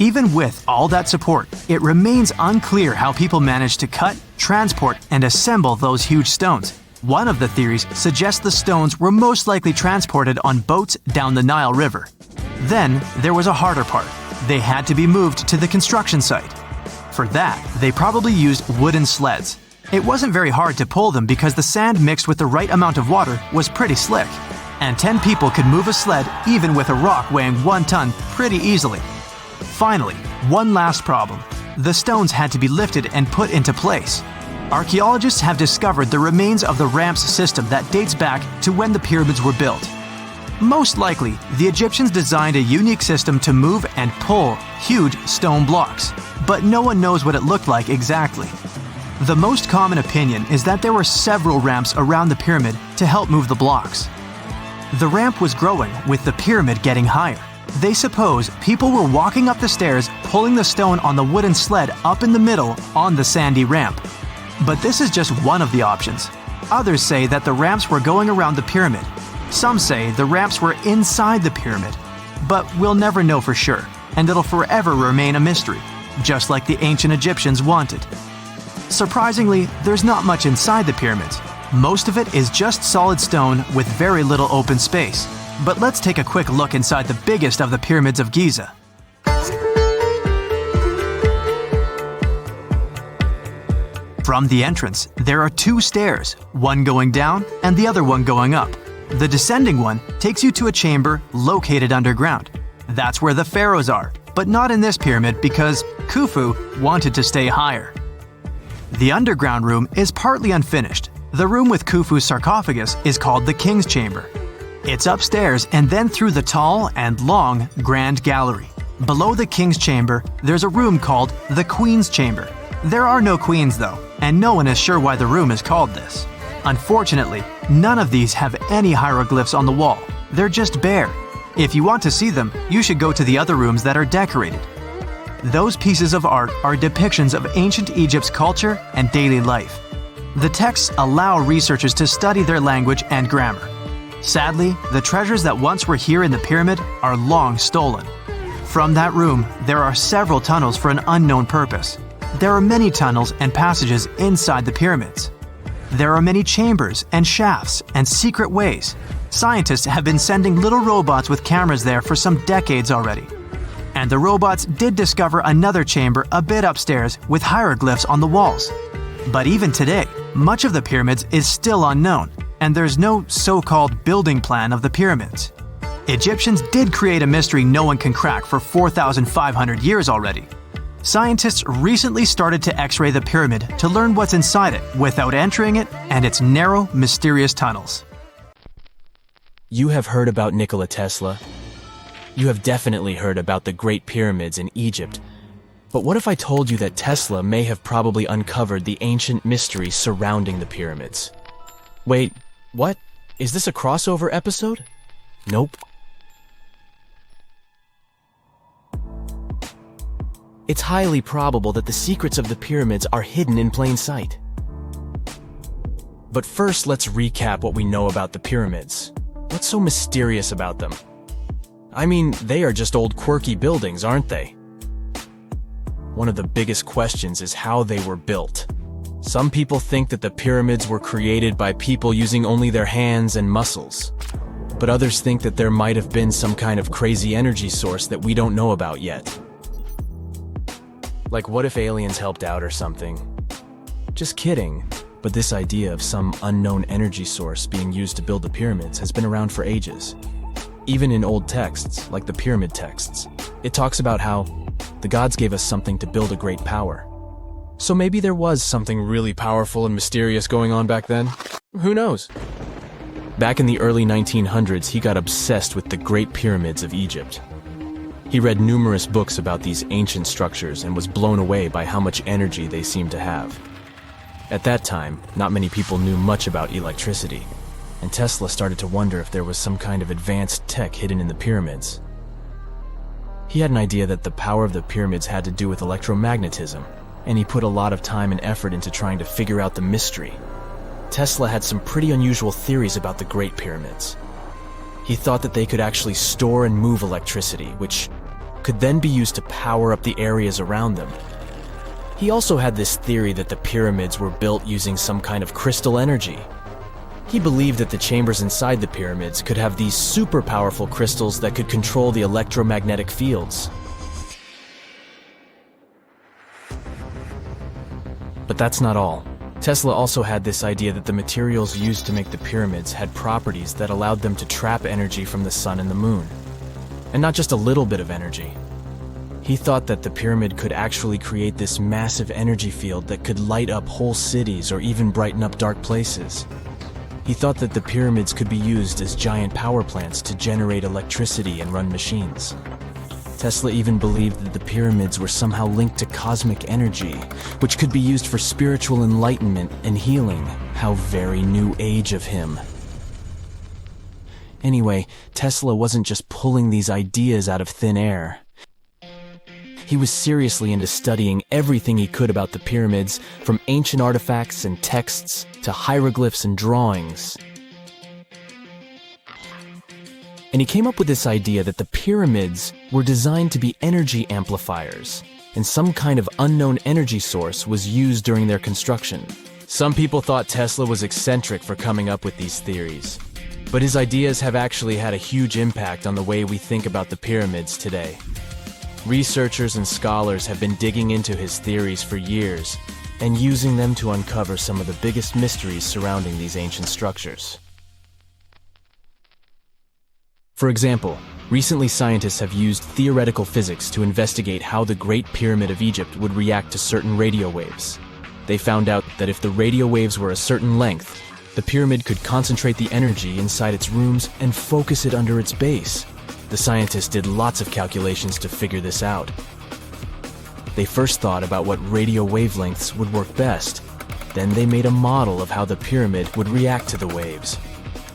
Even with all that support, it remains unclear how people managed to cut, transport, and assemble those huge stones. One of the theories suggests the stones were most likely transported on boats down the Nile River. Then, there was a harder part. They had to be moved to the construction site. For that, they probably used wooden sleds. It wasn't very hard to pull them because the sand mixed with the right amount of water was pretty slick. And 10 people could move a sled even with a rock weighing 1 ton pretty easily. Finally, one last problem. The stones had to be lifted and put into place. Archaeologists have discovered the remains of the ramps system that dates back to when the pyramids were built. Most likely, the Egyptians designed a unique system to move and pull huge stone blocks, but no one knows what it looked like exactly. The most common opinion is that there were several ramps around the pyramid to help move the blocks. The ramp was growing with the pyramid getting higher. They suppose people were walking up the stairs, pulling the stone on the wooden sled up in the middle on the sandy ramp. But this is just one of the options. Others say that the ramps were going around the pyramid. Some say the ramps were inside the pyramid. But we'll never know for sure, and it'll forever remain a mystery, just like the ancient Egyptians wanted. Surprisingly, there's not much inside the pyramids. Most of it is just solid stone with very little open space. But let's take a quick look inside the biggest of the pyramids of Giza. From the entrance, there are two stairs, one going down and the other one going up. The descending one takes you to a chamber located underground. That's where the pharaohs are, but not in this pyramid because Khufu wanted to stay higher. The underground room is partly unfinished. The room with Khufu's sarcophagus is called the King's Chamber. It's upstairs and then through the tall and long Grand Gallery. Below the King's Chamber, there's a room called the Queen's Chamber. There are no queens though, and no one is sure why the room is called this. Unfortunately, none of these have any hieroglyphs on the wall. They're just bare. If you want to see them, you should go to the other rooms that are decorated. Those pieces of art are depictions of ancient Egypt's culture and daily life. The texts allow researchers to study their language and grammar. Sadly, the treasures that once were here in the pyramid are long stolen. From that room, there are several tunnels for an unknown purpose. There are many tunnels and passages inside the pyramids. There are many chambers and shafts and secret ways. Scientists have been sending little robots with cameras there for some decades already. And the robots did discover another chamber a bit upstairs with hieroglyphs on the walls. But even today, much of the pyramids is still unknown, and there's no so-called building plan of the pyramids. Egyptians did create a mystery no one can crack for 4,500 years already. Scientists recently started to X-ray the pyramid to learn what's inside it without entering it and its narrow, mysterious tunnels. You have heard about Nikola Tesla. You have definitely heard about the Great Pyramids in Egypt. But what if I told you that Tesla may have probably uncovered the ancient mystery surrounding the pyramids? Wait, what? Is this a crossover episode? Nope. It's highly probable that the secrets of the pyramids are hidden in plain sight. But first, let's recap what we know about the pyramids. What's so mysterious about them? I mean, they are just old quirky buildings, aren't they? One of the biggest questions is how they were built. Some people think that the pyramids were created by people using only their hands and muscles. But others think that there might have been some kind of crazy energy source that we don't know about yet. Like, what if aliens helped out or something? Just kidding. But this idea of some unknown energy source being used to build the pyramids has been around for ages. Even in old texts, like the pyramid texts, it talks about how the gods gave us something to build a great power. So maybe there was something really powerful and mysterious going on back then? Who knows? Back in the early 1900s, he got obsessed with the Great Pyramids of Egypt. He read numerous books about these ancient structures and was blown away by how much energy they seemed to have. At that time, not many people knew much about electricity, and Tesla started to wonder if there was some kind of advanced tech hidden in the pyramids. He had an idea that the power of the pyramids had to do with electromagnetism, and he put a lot of time and effort into trying to figure out the mystery. Tesla had some pretty unusual theories about the Great Pyramids. He thought that they could actually store and move electricity, which could then be used to power up the areas around them. He also had this theory that the pyramids were built using some kind of crystal energy. He believed that the chambers inside the pyramids could have these super powerful crystals that could control the electromagnetic fields. But that's not all. Tesla also had this idea that the materials used to make the pyramids had properties that allowed them to trap energy from the sun and the moon. And not just a little bit of energy. He thought that the pyramid could actually create this massive energy field that could light up whole cities or even brighten up dark places. He thought that the pyramids could be used as giant power plants to generate electricity and run machines. Tesla even believed that the pyramids were somehow linked to cosmic energy, which could be used for spiritual enlightenment and healing. How very new age of him. Anyway, Tesla wasn't just pulling these ideas out of thin air. He was seriously into studying everything he could about the pyramids, from ancient artifacts and texts to hieroglyphs and drawings. And he came up with this idea that the pyramids were designed to be energy amplifiers, and some kind of unknown energy source was used during their construction. Some people thought Tesla was eccentric for coming up with these theories, but his ideas have actually had a huge impact on the way we think about the pyramids today. Researchers and scholars have been digging into his theories for years and using them to uncover some of the biggest mysteries surrounding these ancient structures. For example, recently scientists have used theoretical physics to investigate how the Great Pyramid of Egypt would react to certain radio waves. They found out that if the radio waves were a certain length, the pyramid could concentrate the energy inside its rooms and focus it under its base. The scientists did lots of calculations to figure this out. They first thought about what radio wavelengths would work best. Then they made a model of how the pyramid would react to the waves.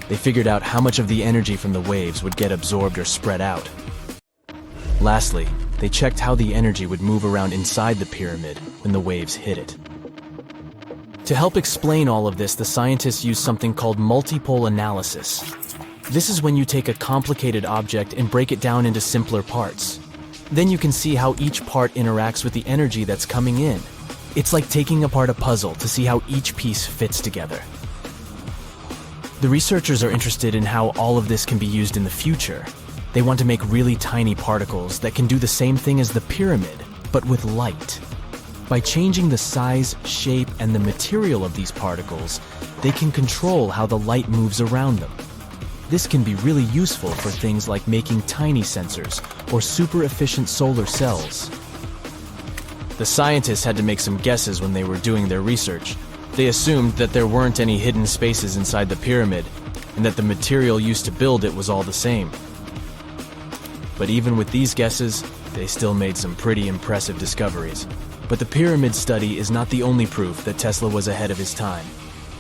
They figured out how much of the energy from the waves would get absorbed or spread out. Lastly, they checked how the energy would move around inside the pyramid when the waves hit it. To help explain all of this, the scientists used something called multipole analysis. This is when you take a complicated object and break it down into simpler parts. Then you can see how each part interacts with the energy that's coming in. It's like taking apart a puzzle to see how each piece fits together. The researchers are interested in how all of this can be used in the future. They want to make really tiny particles that can do the same thing as the pyramid, but with light. By changing the size, shape, and the material of these particles, they can control how the light moves around them. This can be really useful for things like making tiny sensors or super efficient solar cells. The scientists had to make some guesses when they were doing their research. They assumed that there weren't any hidden spaces inside the pyramid, and that the material used to build it was all the same. But even with these guesses, they still made some pretty impressive discoveries. But the pyramid study is not the only proof that Tesla was ahead of his time.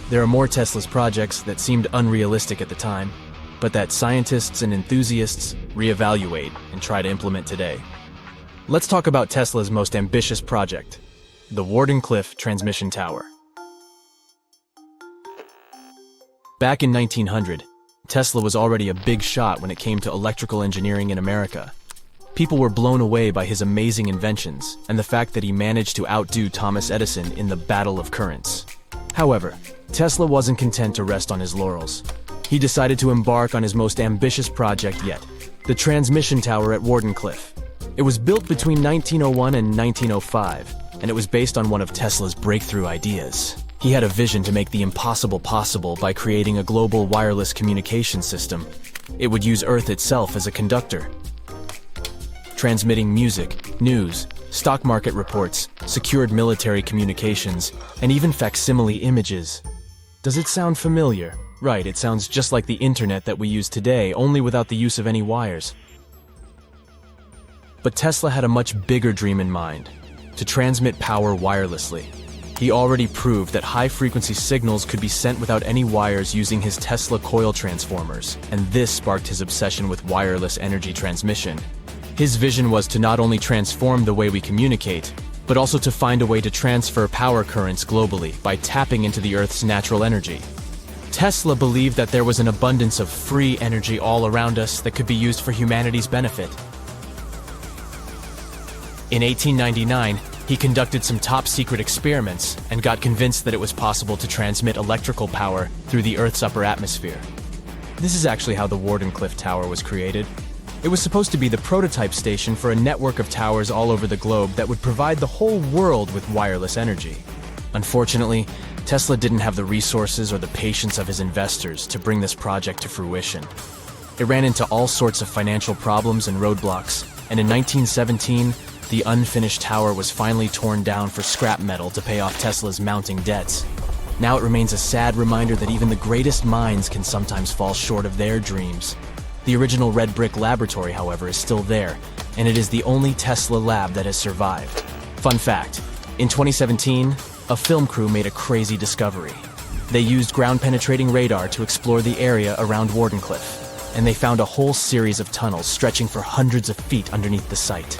There are more Tesla's projects that seemed unrealistic at the time, but that scientists and enthusiasts reevaluate and try to implement today. Let's talk about Tesla's most ambitious project, the Wardenclyffe Transmission Tower. Back in 1900, Tesla was already a big shot when it came to electrical engineering in America. People were blown away by his amazing inventions and the fact that he managed to outdo Thomas Edison in the battle of currents. However, Tesla wasn't content to rest on his laurels. He decided to embark on his most ambitious project yet, the transmission tower at Wardenclyffe. It was built between 1901 and 1905, and it was based on one of Tesla's breakthrough ideas. He had a vision to make the impossible possible by creating a global wireless communication system. It would use Earth itself as a conductor, transmitting music, news, stock market reports, secured military communications, and even facsimile images. Does it sound familiar? Right, it sounds just like the internet that we use today, only without the use of any wires. But Tesla had a much bigger dream in mind, to transmit power wirelessly. He already proved that high-frequency signals could be sent without any wires using his Tesla coil transformers, and this sparked his obsession with wireless energy transmission. His vision was to not only transform the way we communicate, but also to find a way to transfer power currents globally by tapping into the Earth's natural energy. Tesla believed that there was an abundance of free energy all around us that could be used for humanity's benefit. In 1899, he conducted some top-secret experiments and got convinced that it was possible to transmit electrical power through the Earth's upper atmosphere. This is actually how the Wardenclyffe Tower was created. It was supposed to be the prototype station for a network of towers all over the globe that would provide the whole world with wireless energy. Unfortunately, Tesla didn't have the resources or the patience of his investors to bring this project to fruition. It ran into all sorts of financial problems and roadblocks, and in 1917, the unfinished tower was finally torn down for scrap metal to pay off Tesla's mounting debts. Now it remains a sad reminder that even the greatest minds can sometimes fall short of their dreams. The original red brick laboratory, however, is still there, and it is the only Tesla lab that has survived. Fun fact, in 2017, a film crew made a crazy discovery. They used ground-penetrating radar to explore the area around Wardenclyffe, and they found a whole series of tunnels stretching for hundreds of feet underneath the site.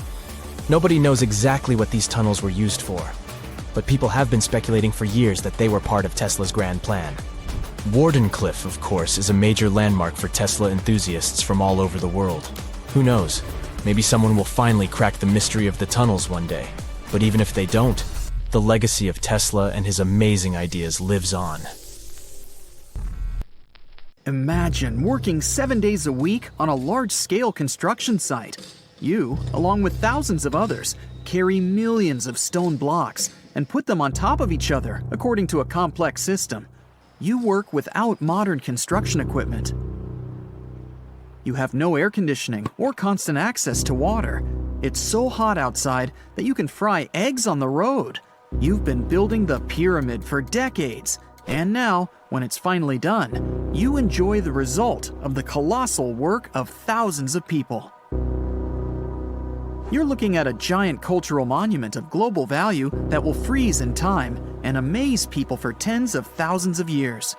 Nobody knows exactly what these tunnels were used for, but people have been speculating for years that they were part of Tesla's grand plan. Wardenclyffe, of course, is a major landmark for Tesla enthusiasts from all over the world. Who knows? Maybe someone will finally crack the mystery of the tunnels one day. But even if they don't, the legacy of Tesla and his amazing ideas lives on. Imagine working 7 days a week on a large-scale construction site. You, along with thousands of others, carry millions of stone blocks and put them on top of each other according to a complex system. You work without modern construction equipment. You have no air conditioning or constant access to water. It's so hot outside that you can fry eggs on the road. You've been building the pyramid for decades, and now, when it's finally done, you enjoy the result of the colossal work of thousands of people. You're looking at a giant cultural monument of global value that will freeze in time and amaze people for tens of thousands of years.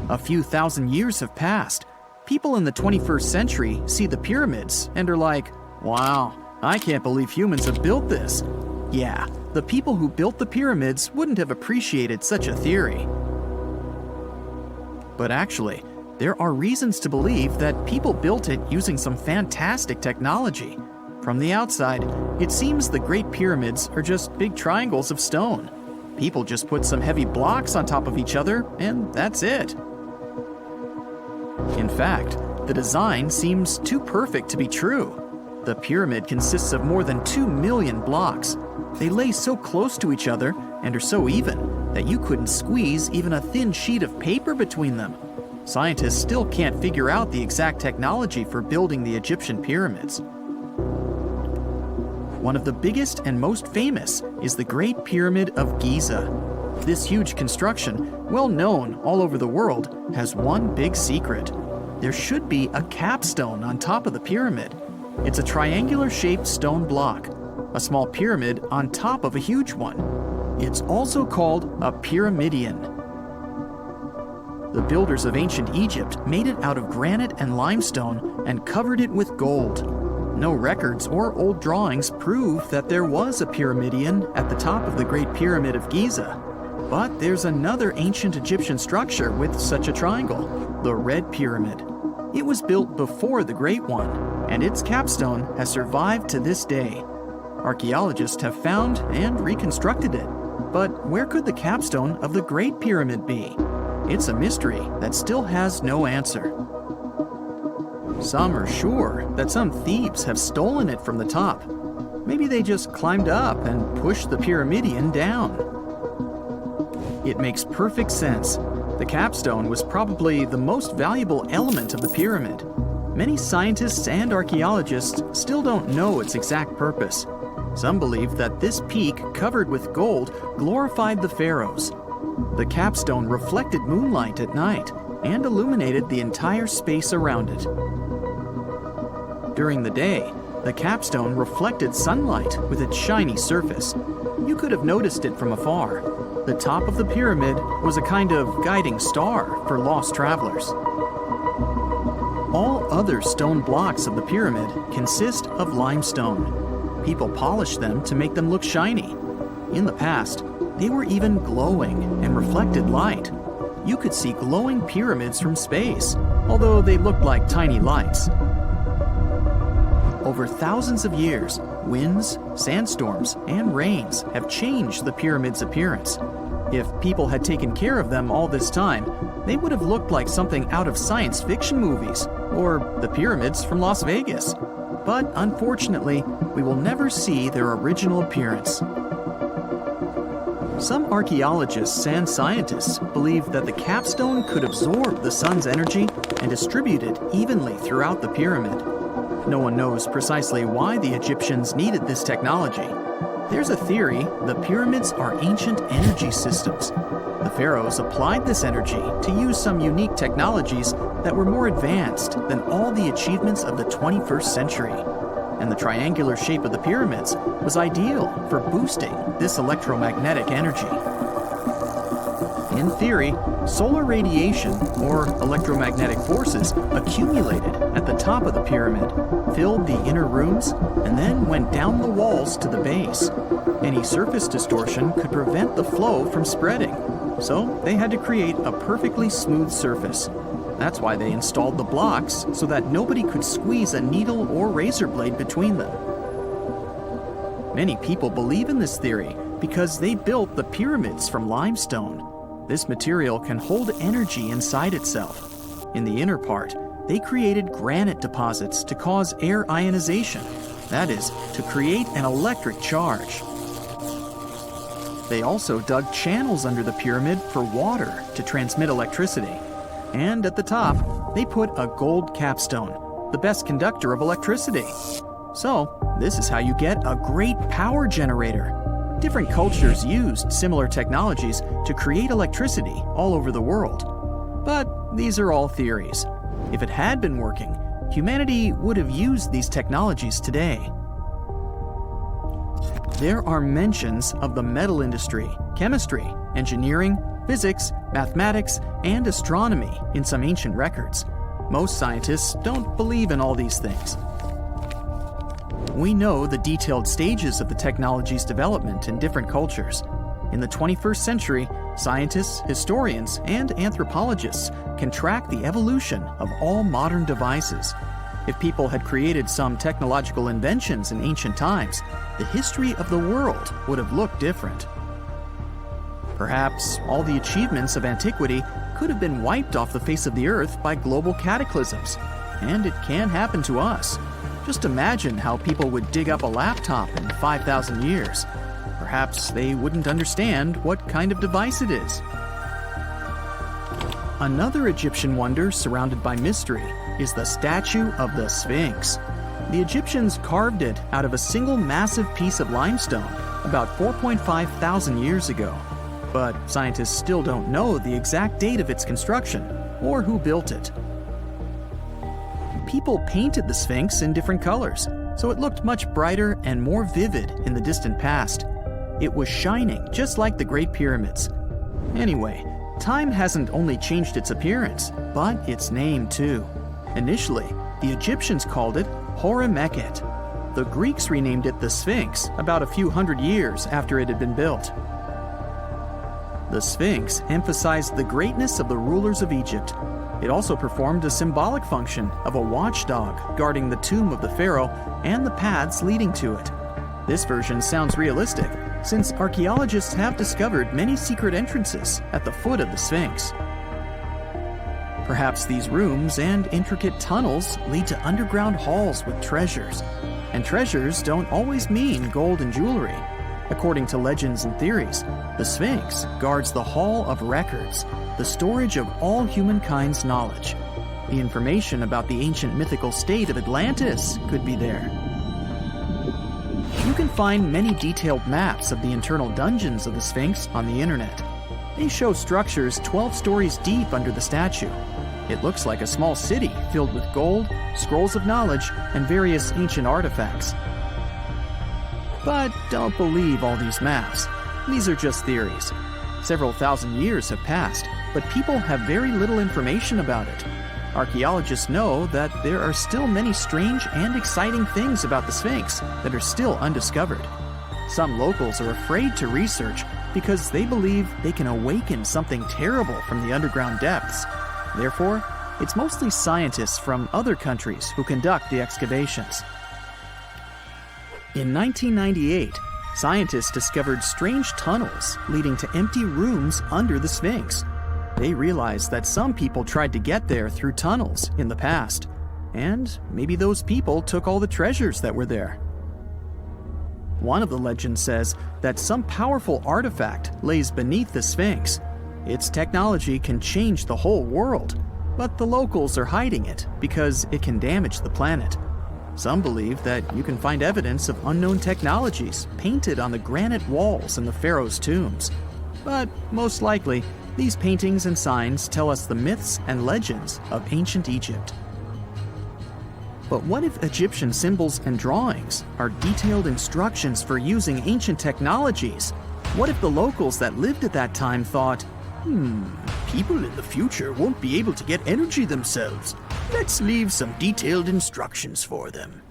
A few thousand years have passed. People in the 21st century see the pyramids and are like, "Wow, I can't believe humans have built this." Yeah, the people who built the pyramids wouldn't have appreciated such a theory. But actually, there are reasons to believe that people built it using some fantastic technology. From the outside, it seems the Great Pyramids are just big triangles of stone. People just put some heavy blocks on top of each other, and that's it. In fact, the design seems too perfect to be true. The pyramid consists of more than 2 million blocks. They lay so close to each other and are so even that you couldn't squeeze even a thin sheet of paper between them. Scientists still can't figure out the exact technology for building the Egyptian pyramids. One of the biggest and most famous is the Great Pyramid of Giza. This huge construction, well known all over the world, has one big secret. There should be a capstone on top of the pyramid. It's a triangular-shaped stone block, a small pyramid on top of a huge one. It's also called a pyramidion. The builders of ancient Egypt made it out of granite and limestone and covered it with gold. No records or old drawings prove that there was a pyramidion at the top of the Great Pyramid of Giza. But there's another ancient Egyptian structure with such a triangle, the Red Pyramid. It was built before the Great One, and its capstone has survived to this day. Archaeologists have found and reconstructed it. But where could the capstone of the Great Pyramid be? It's a mystery that still has no answer. Some are sure that some thieves have stolen it from the top. Maybe they just climbed up and pushed the pyramidion down. It makes perfect sense. The capstone was probably the most valuable element of the pyramid. Many scientists and archaeologists still don't know its exact purpose. Some believe that this peak covered with gold glorified the pharaohs. The capstone reflected moonlight at night and illuminated the entire space around it. During the day, the capstone reflected sunlight with its shiny surface. You could have noticed it from afar. The top of the pyramid was a kind of guiding star for lost travelers. All other stone blocks of the pyramid consist of limestone. People polished them to make them look shiny. In the past, they were even glowing and reflected light. You could see glowing pyramids from space, although they looked like tiny lights. Over thousands of years, winds, sandstorms, and rains have changed the pyramid's appearance. If people had taken care of them all this time, they would have looked like something out of science fiction movies, or the pyramids from Las Vegas. But unfortunately, we will never see their original appearance. Some archaeologists and scientists believe that the capstone could absorb the sun's energy and distribute it evenly throughout the pyramid. No one knows precisely why the Egyptians needed this technology. There's a theory the pyramids are ancient energy systems. The pharaohs applied this energy to use some unique technologies that were more advanced than all the achievements of the 21st century. And the triangular shape of the pyramids was ideal for boosting this electromagnetic energy. In theory, solar radiation, or electromagnetic forces, accumulated at the top of the pyramid, filled the inner rooms, and then went down the walls to the base. Any surface distortion could prevent the flow from spreading, so they had to create a perfectly smooth surface. That's why they installed the blocks so that nobody could squeeze a needle or razor blade between them. Many people believe in this theory because they built the pyramids from limestone. This material can hold energy inside itself. In the inner part, they created granite deposits to cause air ionization, that is, to create an electric charge. They also dug channels under the pyramid for water to transmit electricity. And at the top, they put a gold capstone, the best conductor of electricity. So, this is how you get a great power generator. Different cultures used similar technologies to create electricity all over the world. But these are all theories. If it had been working, humanity would have used these technologies today. There are mentions of the metal industry, chemistry, engineering, physics, mathematics, and astronomy in some ancient records. Most scientists don't believe in all these things. We know the detailed stages of the technology's development in different cultures. In the 21st century, scientists, historians, and anthropologists can track the evolution of all modern devices. If people had created some technological inventions in ancient times, the history of the world would have looked different. Perhaps all the achievements of antiquity could have been wiped off the face of the earth by global cataclysms, and it can happen to us. Just imagine how people would dig up a laptop in 5,000 years. Perhaps they wouldn't understand what kind of device it is. Another Egyptian wonder surrounded by mystery is the statue of the Sphinx. The Egyptians carved it out of a single massive piece of limestone about 4.5 thousand years ago. But scientists still don't know the exact date of its construction or who built it. People painted the Sphinx in different colors, so it looked much brighter and more vivid in the distant past. It was shining just like the Great Pyramids. Anyway, time hasn't only changed its appearance, but its name too. Initially, the Egyptians called it Hor-Emeket. The Greeks renamed it the Sphinx about a few hundred years after it had been built. The Sphinx emphasized the greatness of the rulers of Egypt. It also performed a symbolic function of a watchdog guarding the tomb of the pharaoh and the paths leading to it. This version sounds realistic, since archaeologists have discovered many secret entrances at the foot of the Sphinx. Perhaps these rooms and intricate tunnels lead to underground halls with treasures. And treasures don't always mean gold and jewelry. According to legends and theories, the Sphinx guards the Hall of Records, the storage of all humankind's knowledge. The information about the ancient mythical state of Atlantis could be there. You can find many detailed maps of the internal dungeons of the Sphinx on the internet. They show structures 12 stories deep under the statue. It looks like a small city filled with gold, scrolls of knowledge, and various ancient artifacts. But don't believe all these maps. These are just theories. Several thousand years have passed, but people have very little information about it. Archaeologists know that there are still many strange and exciting things about the Sphinx that are still undiscovered. Some locals are afraid to research because they believe they can awaken something terrible from the underground depths. Therefore, it's mostly scientists from other countries who conduct the excavations. In 1998, scientists discovered strange tunnels leading to empty rooms under the Sphinx. They realized that some people tried to get there through tunnels in the past, and maybe those people took all the treasures that were there. One of the legends says that some powerful artifact lays beneath the Sphinx. Its technology can change the whole world, but the locals are hiding it because it can damage the planet. Some believe that you can find evidence of unknown technologies painted on the granite walls in the pharaoh's tombs. But most likely, these paintings and signs tell us the myths and legends of ancient Egypt. But what if Egyptian symbols and drawings are detailed instructions for using ancient technologies? What if the locals that lived at that time thought, people in the future won't be able to get energy themselves. Let's leave some detailed instructions for them.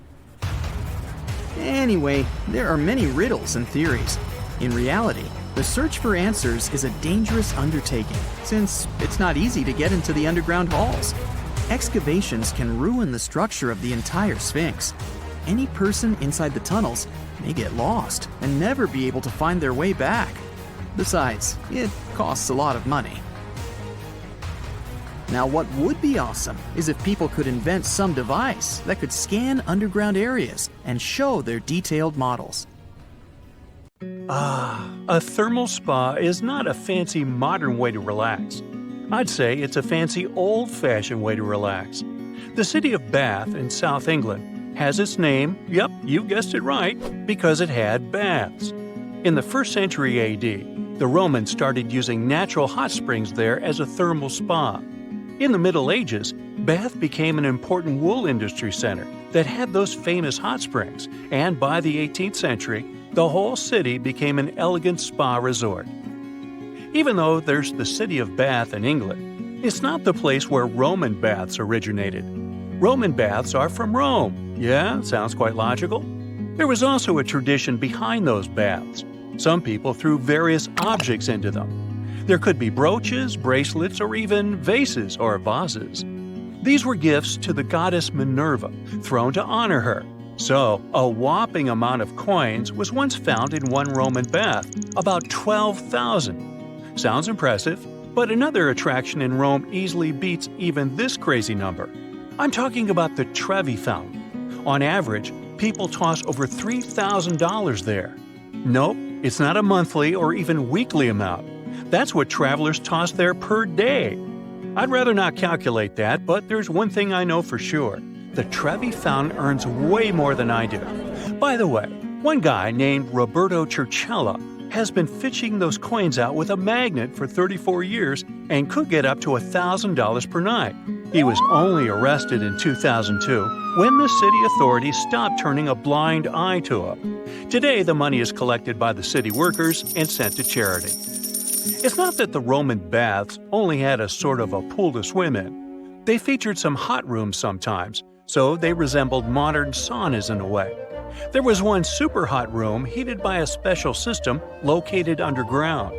Anyway, there are many riddles and theories. In reality, the search for answers is a dangerous undertaking, since it's not easy to get into the underground halls. Excavations can ruin the structure of the entire Sphinx. Any person inside the tunnels may get lost and never be able to find their way back. Besides, it costs a lot of money. Now, what would be awesome is if people could invent some device that could scan underground areas and show their detailed models. A thermal spa is not a fancy modern way to relax. I'd say it's a fancy old-fashioned way to relax. The city of Bath in South England has its name, yep, you guessed it right, because it had baths. In the 1st century AD, the Romans started using natural hot springs there as a thermal spa. In the Middle Ages, Bath became an important wool industry center that had those famous hot springs, and by the 18th century, the whole city became an elegant spa resort. Even though there's the city of Bath in England, it's not the place where Roman baths originated. Roman baths are from Rome. Yeah, sounds quite logical. There was also a tradition behind those baths. Some people threw various objects into them. There could be brooches, bracelets, or even vases or vases. These were gifts to the goddess Minerva, thrown to honor her. So, a whopping amount of coins was once found in one Roman bath, about 12,000. Sounds impressive, but another attraction in Rome easily beats even this crazy number. I'm talking about the Trevi Fountain. On average, people toss over $3,000 there. Nope, it's not a monthly or even weekly amount. That's what travelers toss there per day. I'd rather not calculate that, but there's one thing I know for sure. The Trevi Fountain earns way more than I do. By the way, one guy named Roberto Cerchella has been fishing those coins out with a magnet for 34 years and could get up to $1,000 per night. He was only arrested in 2002 when the city authorities stopped turning a blind eye to him. Today, the money is collected by the city workers and sent to charity. It's not that the Roman baths only had a sort of a pool to swim in. They featured some hot rooms sometimes, so they resembled modern saunas in a way. There was one super hot room heated by a special system located underground.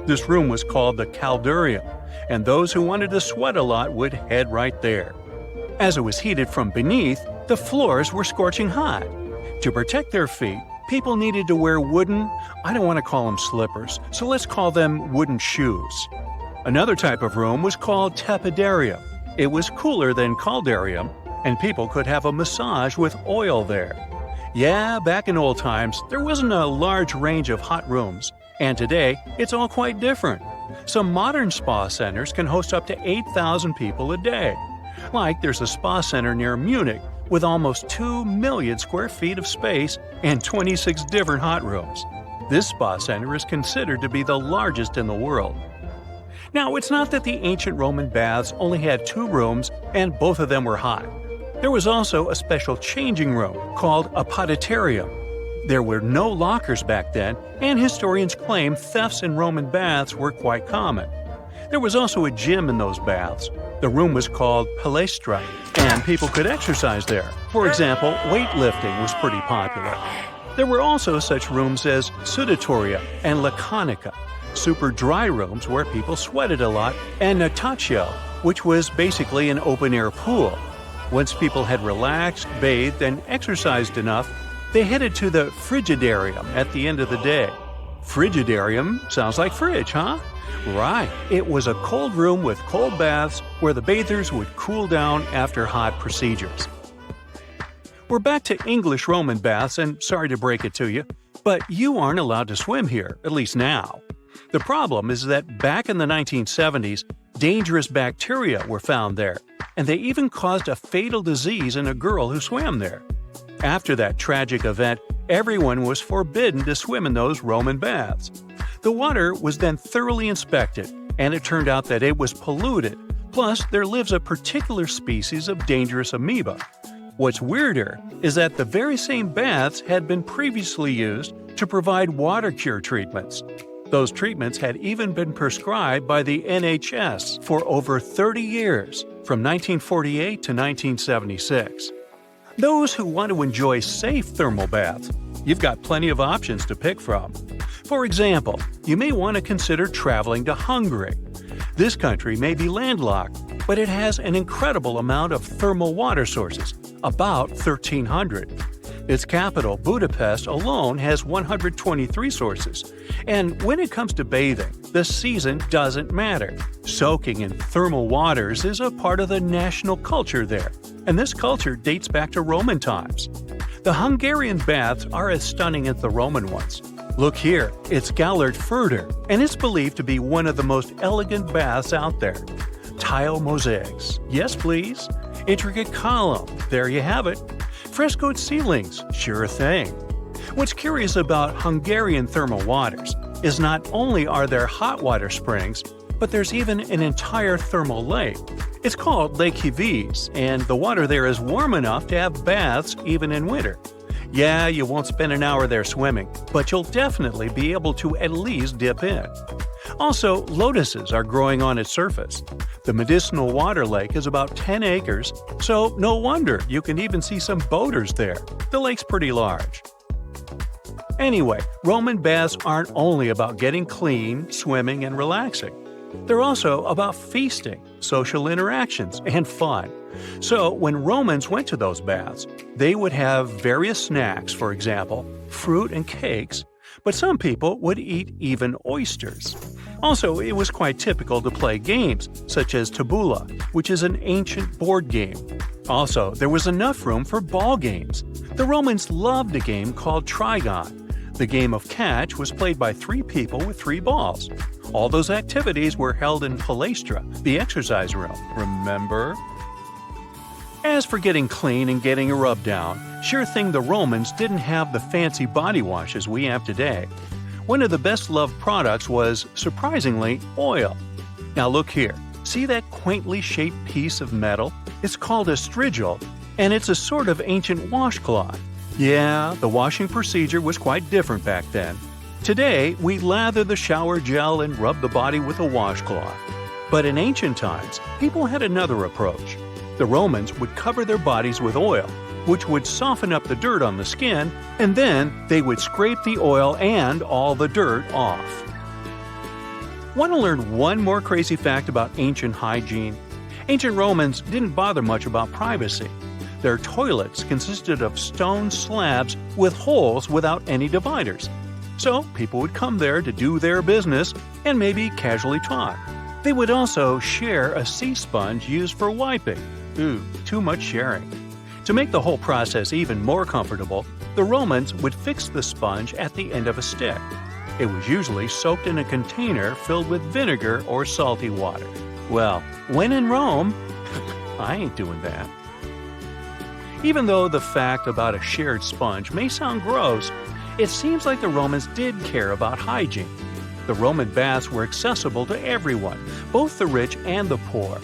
This room was called the caldarium, and those who wanted to sweat a lot would head right there. As it was heated from beneath, the floors were scorching hot. To protect their feet, people needed to wear wooden, I don't want to call them slippers, so let's call them wooden shoes. Another type of room was called tepidarium. It was cooler than caldarium, and people could have a massage with oil there. Yeah, back in old times, there wasn't a large range of hot rooms, and today, it's all quite different. Some modern spa centers can host up to 8,000 people a day. Like there's a spa center near Munich with almost 2 million square feet of space and 26 different hot rooms. This spa center is considered to be the largest in the world. Now, it's not that the ancient Roman baths only had 2 rooms and both of them were hot. There was also a special changing room called a poditarium. There were no lockers back then, and historians claim thefts in Roman baths were quite common. There was also a gym in those baths. The room was called palestra, and people could exercise there. For example, weightlifting was pretty popular. There were also such rooms as sudatoria and laconica, super dry rooms where people sweated a lot, and natatio, which was basically an open-air pool. Once people had relaxed, bathed, and exercised enough, they headed to the frigidarium at the end of the day. Frigidarium sounds like fridge, huh? Right, it was a cold room with cold baths where the bathers would cool down after hot procedures. We're back to English Roman baths, and sorry to break it to you, but you aren't allowed to swim here, at least now. The problem is that back in the 1970s, dangerous bacteria were found there, and they even caused a fatal disease in a girl who swam there. After that tragic event, everyone was forbidden to swim in those Roman baths. The water was then thoroughly inspected, and it turned out that it was polluted. Plus, there lives a particular species of dangerous amoeba. What's weirder is that the very same baths had been previously used to provide water cure treatments. Those treatments had even been prescribed by the NHS for over 30 years, from 1948 to 1976. Those who want to enjoy safe thermal baths, you've got plenty of options to pick from. For example, you may want to consider traveling to Hungary. This country may be landlocked, but it has an incredible amount of thermal water sources, about 1,300. Its capital, Budapest, alone has 123 sources. And when it comes to bathing, the season doesn't matter. Soaking in thermal waters is a part of the national culture there, and this culture dates back to Roman times. The Hungarian baths are as stunning as the Roman ones. Look here, it's Gellert Furter, and it's believed to be one of the most elegant baths out there. Tile mosaics, yes please. Intricate column, there you have it. Frescoed ceilings, sure thing. What's curious about Hungarian thermal waters is not only are there hot water springs, but there's even an entire thermal lake. It's called Lake Hiviz, and the water there is warm enough to have baths even in winter. Yeah, you won't spend an hour there swimming, but you'll definitely be able to at least dip in. Also, lotuses are growing on its surface. The medicinal water lake is about 10 acres, so no wonder you can even see some boaters there. The lake's pretty large. Anyway, Roman baths aren't only about getting clean, swimming, and relaxing. They're also about feasting, social interactions, and fun. So when Romans went to those baths, they would have various snacks, for example, fruit and cakes, but some people would eat even oysters. Also, it was quite typical to play games, such as tabula, which is an ancient board game. Also, there was enough room for ball games. The Romans loved a game called trigon. The game of catch was played by 3 people with 3 balls. All those activities were held in Palaestra, the exercise room, remember? As for getting clean and getting a rub down, sure thing the Romans didn't have the fancy body washes we have today. One of the best-loved products was, surprisingly, oil. Now look here, see that quaintly shaped piece of metal? It's called a strigil, and it's a sort of ancient washcloth. Yeah, the washing procedure was quite different back then. Today, we lather the shower gel and rub the body with a washcloth. But in ancient times, people had another approach. The Romans would cover their bodies with oil, which would soften up the dirt on the skin, and then they would scrape the oil and all the dirt off. Want to learn one more crazy fact about ancient hygiene? Ancient Romans didn't bother much about privacy. Their toilets consisted of stone slabs with holes without any dividers. So people would come there to do their business and maybe casually talk. They would also share a sea sponge used for wiping. Ooh, too much sharing. To make the whole process even more comfortable, the Romans would fix the sponge at the end of a stick. It was usually soaked in a container filled with vinegar or salty water. Well, when in Rome, I ain't doing that. Even though the fact about a shared sponge may sound gross, it seems like the Romans did care about hygiene. The Roman baths were accessible to everyone, both the rich and the poor.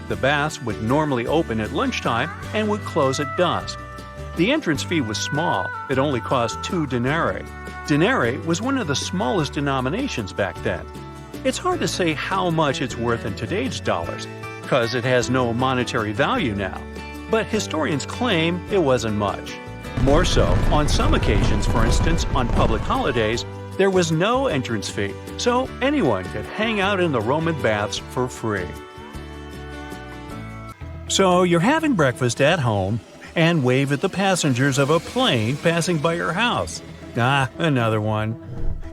The baths would normally open at lunchtime and would close at dusk. The entrance fee was small, it only cost 2 denarii. Denarii was one of the smallest denominations back then. It's hard to say how much it's worth in today's dollars, because it has no monetary value now. But historians claim it wasn't much. More so, on some occasions, for instance, on public holidays, there was no entrance fee, so anyone could hang out in the Roman baths for free. So you're having breakfast at home and wave at the passengers of a plane passing by your house. Ah, another one.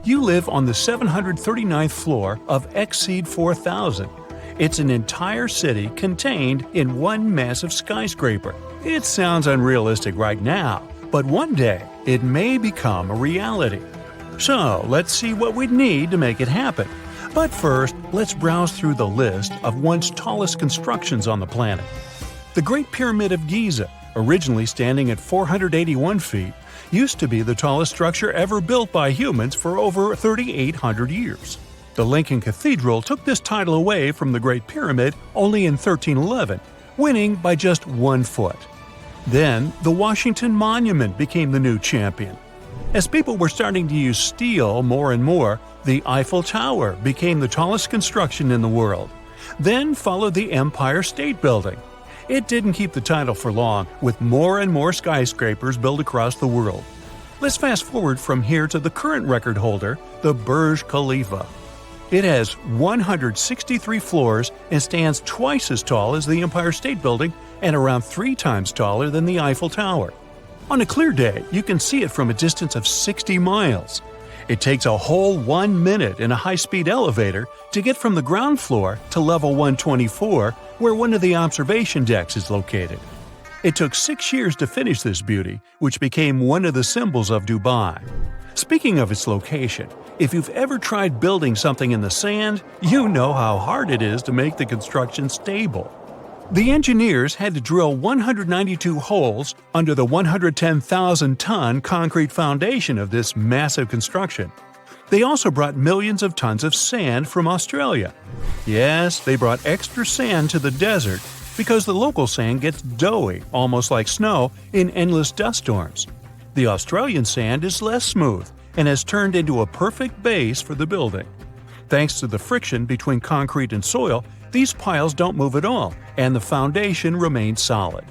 You live on the 739th floor of Exceed 4000. It's an entire city contained in one massive skyscraper. It sounds unrealistic right now, but one day it may become a reality. So let's see what we'd need to make it happen. But first, let's browse through the list of once tallest constructions on the planet. The Great Pyramid of Giza, originally standing at 481 feet, used to be the tallest structure ever built by humans for over 3,800 years. The Lincoln Cathedral took this title away from the Great Pyramid only in 1311, winning by just 1 foot. Then, the Washington Monument became the new champion. As people were starting to use steel more and more, the Eiffel Tower became the tallest construction in the world. Then followed the Empire State Building. It didn't keep the title for long, with more and more skyscrapers built across the world. Let's fast forward from here to the current record holder, the Burj Khalifa. It has 163 floors and stands twice as tall as the Empire State Building and around 3 times taller than the Eiffel Tower. On a clear day, you can see it from a distance of 60 miles. It takes a whole 1 minute in a high-speed elevator to get from the ground floor to level 124, where one of the observation decks is located. It took 6 years to finish this beauty, which became one of the symbols of Dubai. Speaking of its location, if you've ever tried building something in the sand, you know how hard it is to make the construction stable. The engineers had to drill 192 holes under the 110,000-ton concrete foundation of this massive construction. They also brought millions of tons of sand from Australia. Yes, they brought extra sand to the desert because the local sand gets doughy, almost like snow, in endless dust storms. The Australian sand is less smooth and has turned into a perfect base for the building. Thanks to the friction between concrete and soil, these piles don't move at all, and the foundation remains solid.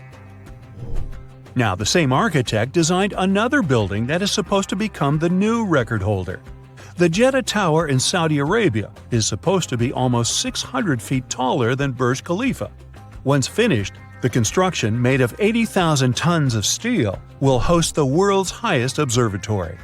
Now, the same architect designed another building that is supposed to become the new record holder. The Jeddah Tower in Saudi Arabia is supposed to be almost 600 feet taller than Burj Khalifa. Once finished, the construction, made of 80,000 tons of steel, will host the world's highest observatory.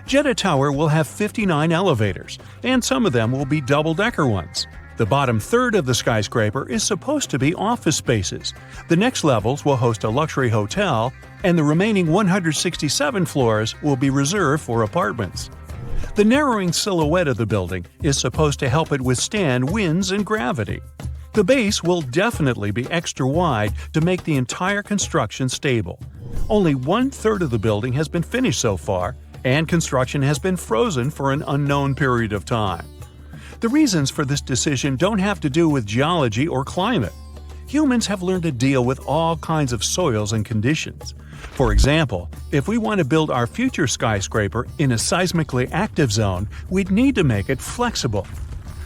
Jeddah Tower will have 59 elevators, and some of them will be double-decker ones. The bottom third of the skyscraper is supposed to be office spaces. The next levels will host a luxury hotel, and the remaining 167 floors will be reserved for apartments. The narrowing silhouette of the building is supposed to help it withstand winds and gravity. The base will definitely be extra wide to make the entire construction stable. Only 1/3 of the building has been finished so far, and construction has been frozen for an unknown period of time. The reasons for this decision don't have to do with geology or climate. Humans have learned to deal with all kinds of soils and conditions. For example, if we want to build our future skyscraper in a seismically active zone, we'd need to make it flexible.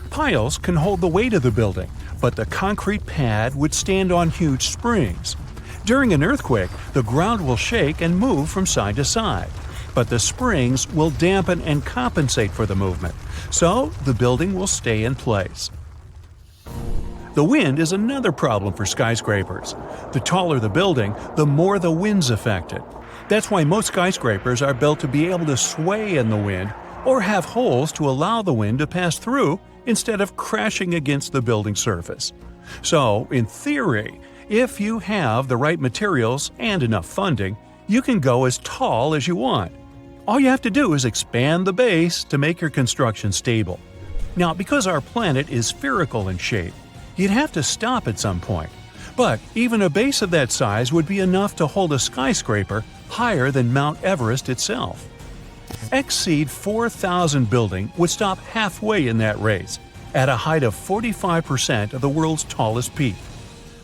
Piles can hold the weight of the building, but the concrete pad would stand on huge springs. During an earthquake, the ground will shake and move from side to side, but the springs will dampen and compensate for the movement, so the building will stay in place. The wind is another problem for skyscrapers. The taller the building, the more the wind's affected. That's why most skyscrapers are built to be able to sway in the wind or have holes to allow the wind to pass through instead of crashing against the building surface. So, in theory, if you have the right materials and enough funding, you can go as tall as you want. All you have to do is expand the base to make your construction stable. Now, because our planet is spherical in shape, you'd have to stop at some point. But even a base of that size would be enough to hold a skyscraper higher than Mount Everest itself. Exceed 4,000 building would stop halfway in that race, at a height of 45% of the world's tallest peak.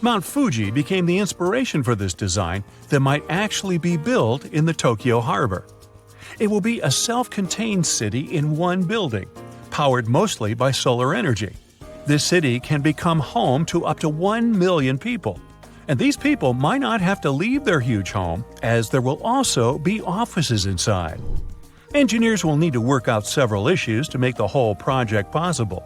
Mount Fuji became the inspiration for this design that might actually be built in the Tokyo harbor. It will be a self-contained city in one building, powered mostly by solar energy. This city can become home to up to 1 million people. And these people might not have to leave their huge home, as there will also be offices inside. Engineers will need to work out several issues to make the whole project possible.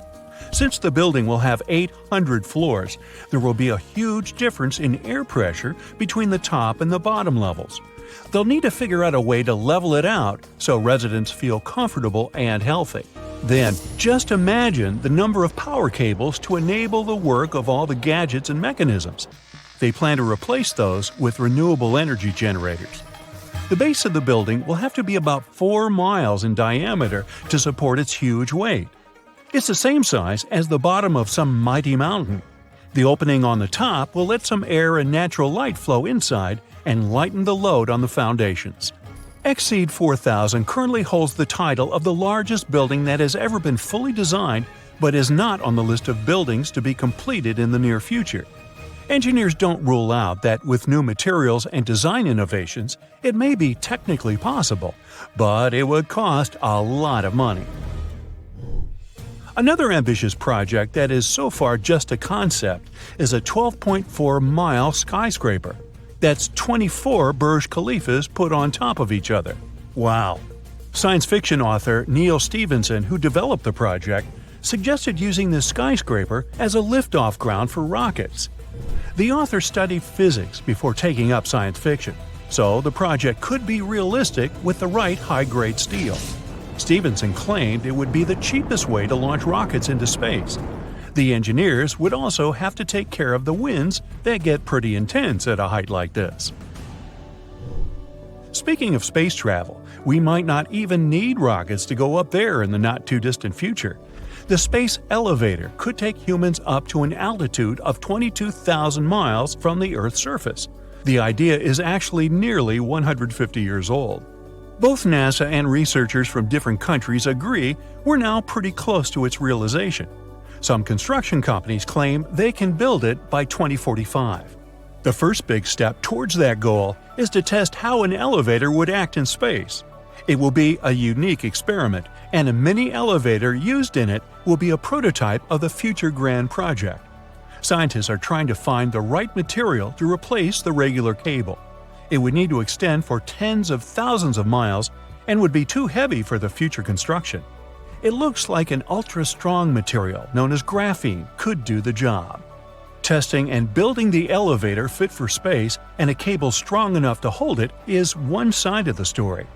Since the building will have 800 floors, there will be a huge difference in air pressure between the top and the bottom levels. They'll need to figure out a way to level it out so residents feel comfortable and healthy. Then, just imagine the number of power cables to enable the work of all the gadgets and mechanisms. They plan to replace those with renewable energy generators. The base of the building will have to be about 4 miles in diameter to support its huge weight. It's the same size as the bottom of some mighty mountain. The opening on the top will let some air and natural light flow inside and lighten the load on the foundations. Exceed 4000 currently holds the title of the largest building that has ever been fully designed, but is not on the list of buildings to be completed in the near future. Engineers don't rule out that with new materials and design innovations, it may be technically possible, but it would cost a lot of money. Another ambitious project that is so far just a concept is a 12.4-mile skyscraper. That's 24 Burj Khalifas put on top of each other. Wow! Science fiction author Neil Stephenson, who developed the project, suggested using this skyscraper as a liftoff ground for rockets. The author studied physics before taking up science fiction. so the project could be realistic with the right high-grade steel. Stevenson claimed it would be the cheapest way to launch rockets into space. The engineers would also have to take care of the winds that get pretty intense at a height like this. Speaking of space travel, we might not even need rockets to go up there in the not-too-distant future. The space elevator could take humans up to an altitude of 22,000 miles from the Earth's surface. The idea is actually nearly 150 years old. Both NASA and researchers from different countries agree we're now pretty close to its realization. Some construction companies claim they can build it by 2045. The first big step towards that goal is to test how an elevator would act in space. It will be a unique experiment, and a mini elevator used in it will be a prototype of the future grand project. Scientists are trying to find the right material to replace the regular cable. It would need to extend for tens of thousands of miles and would be too heavy for the future construction. It looks like an ultra-strong material known as graphene could do the job. Testing and building the elevator fit for space and a cable strong enough to hold it is one side of the story.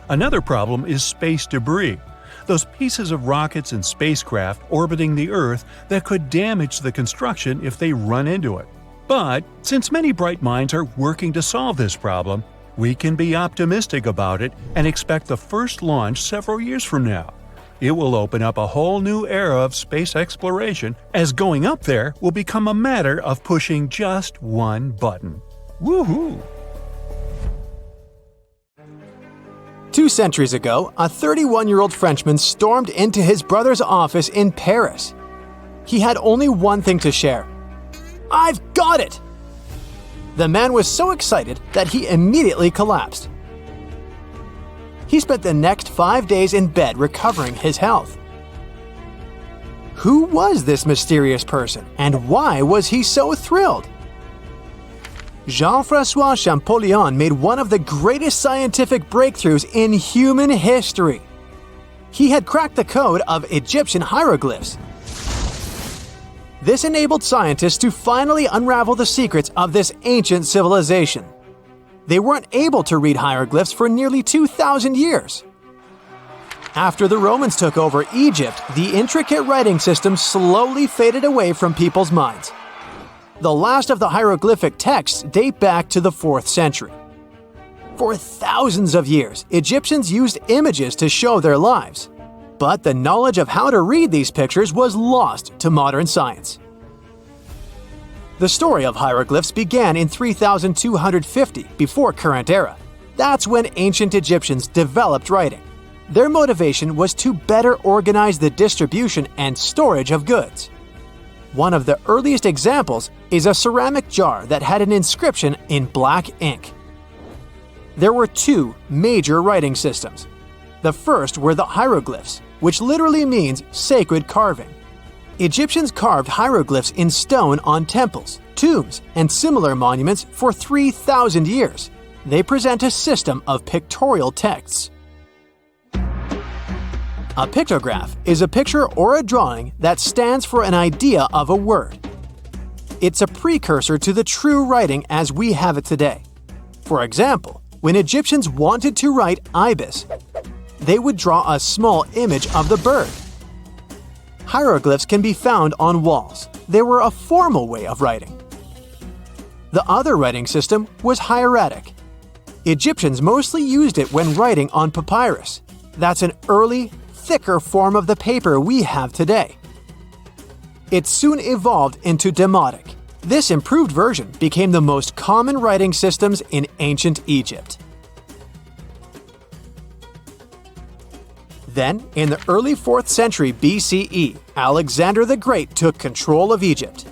Another problem is space debris, those pieces of rockets and spacecraft orbiting the Earth that could damage the construction if they run into it. But since many bright minds are working to solve this problem, we can be optimistic about it and expect the first launch several years from now. It will open up a whole new era of space exploration, as going up there will become a matter of pushing just one button. Woohoo! 2 centuries ago, a 31-year-old Frenchman stormed into his brother's office in Paris. He had only one thing to share. "I've got it!" The man was so excited that he immediately collapsed. He spent the next 5 days in bed recovering his health. Who was this mysterious person, and why was he so thrilled? Jean-François Champollion made one of the greatest scientific breakthroughs in human history. He had cracked the code of Egyptian hieroglyphs. This enabled scientists to finally unravel the secrets of this ancient civilization. They weren't able to read hieroglyphs for nearly 2,000 years. After the Romans took over Egypt, the intricate writing system slowly faded away from people's minds. The last of the hieroglyphic texts date back to the 4th century. For thousands of years, Egyptians used images to show their lives. But the knowledge of how to read these pictures was lost to modern science. The story of hieroglyphs began in 3250 before current era. That's when ancient Egyptians developed writing. Their motivation was to better organize the distribution and storage of goods. One of the earliest examples is a ceramic jar that had an inscription in black ink. There were 2 major writing systems. The first were the hieroglyphs, which literally means sacred carving. Egyptians carved hieroglyphs in stone on temples, tombs, and similar monuments for 3,000 years. They present a system of pictorial texts. A pictograph is a picture or a drawing that stands for an idea of a word. It's a precursor to the true writing as we have it today. For example, when Egyptians wanted to write ibis, they would draw a small image of the bird. Hieroglyphs can be found on walls. They were a formal way of writing. The other writing system was hieratic. Egyptians mostly used it when writing on papyrus. That's an early, thicker form of the paper we have today. It soon evolved into demotic. This improved version became the most common writing systems in ancient Egypt. Then, in the early 4th century BCE, Alexander the Great took control of Egypt.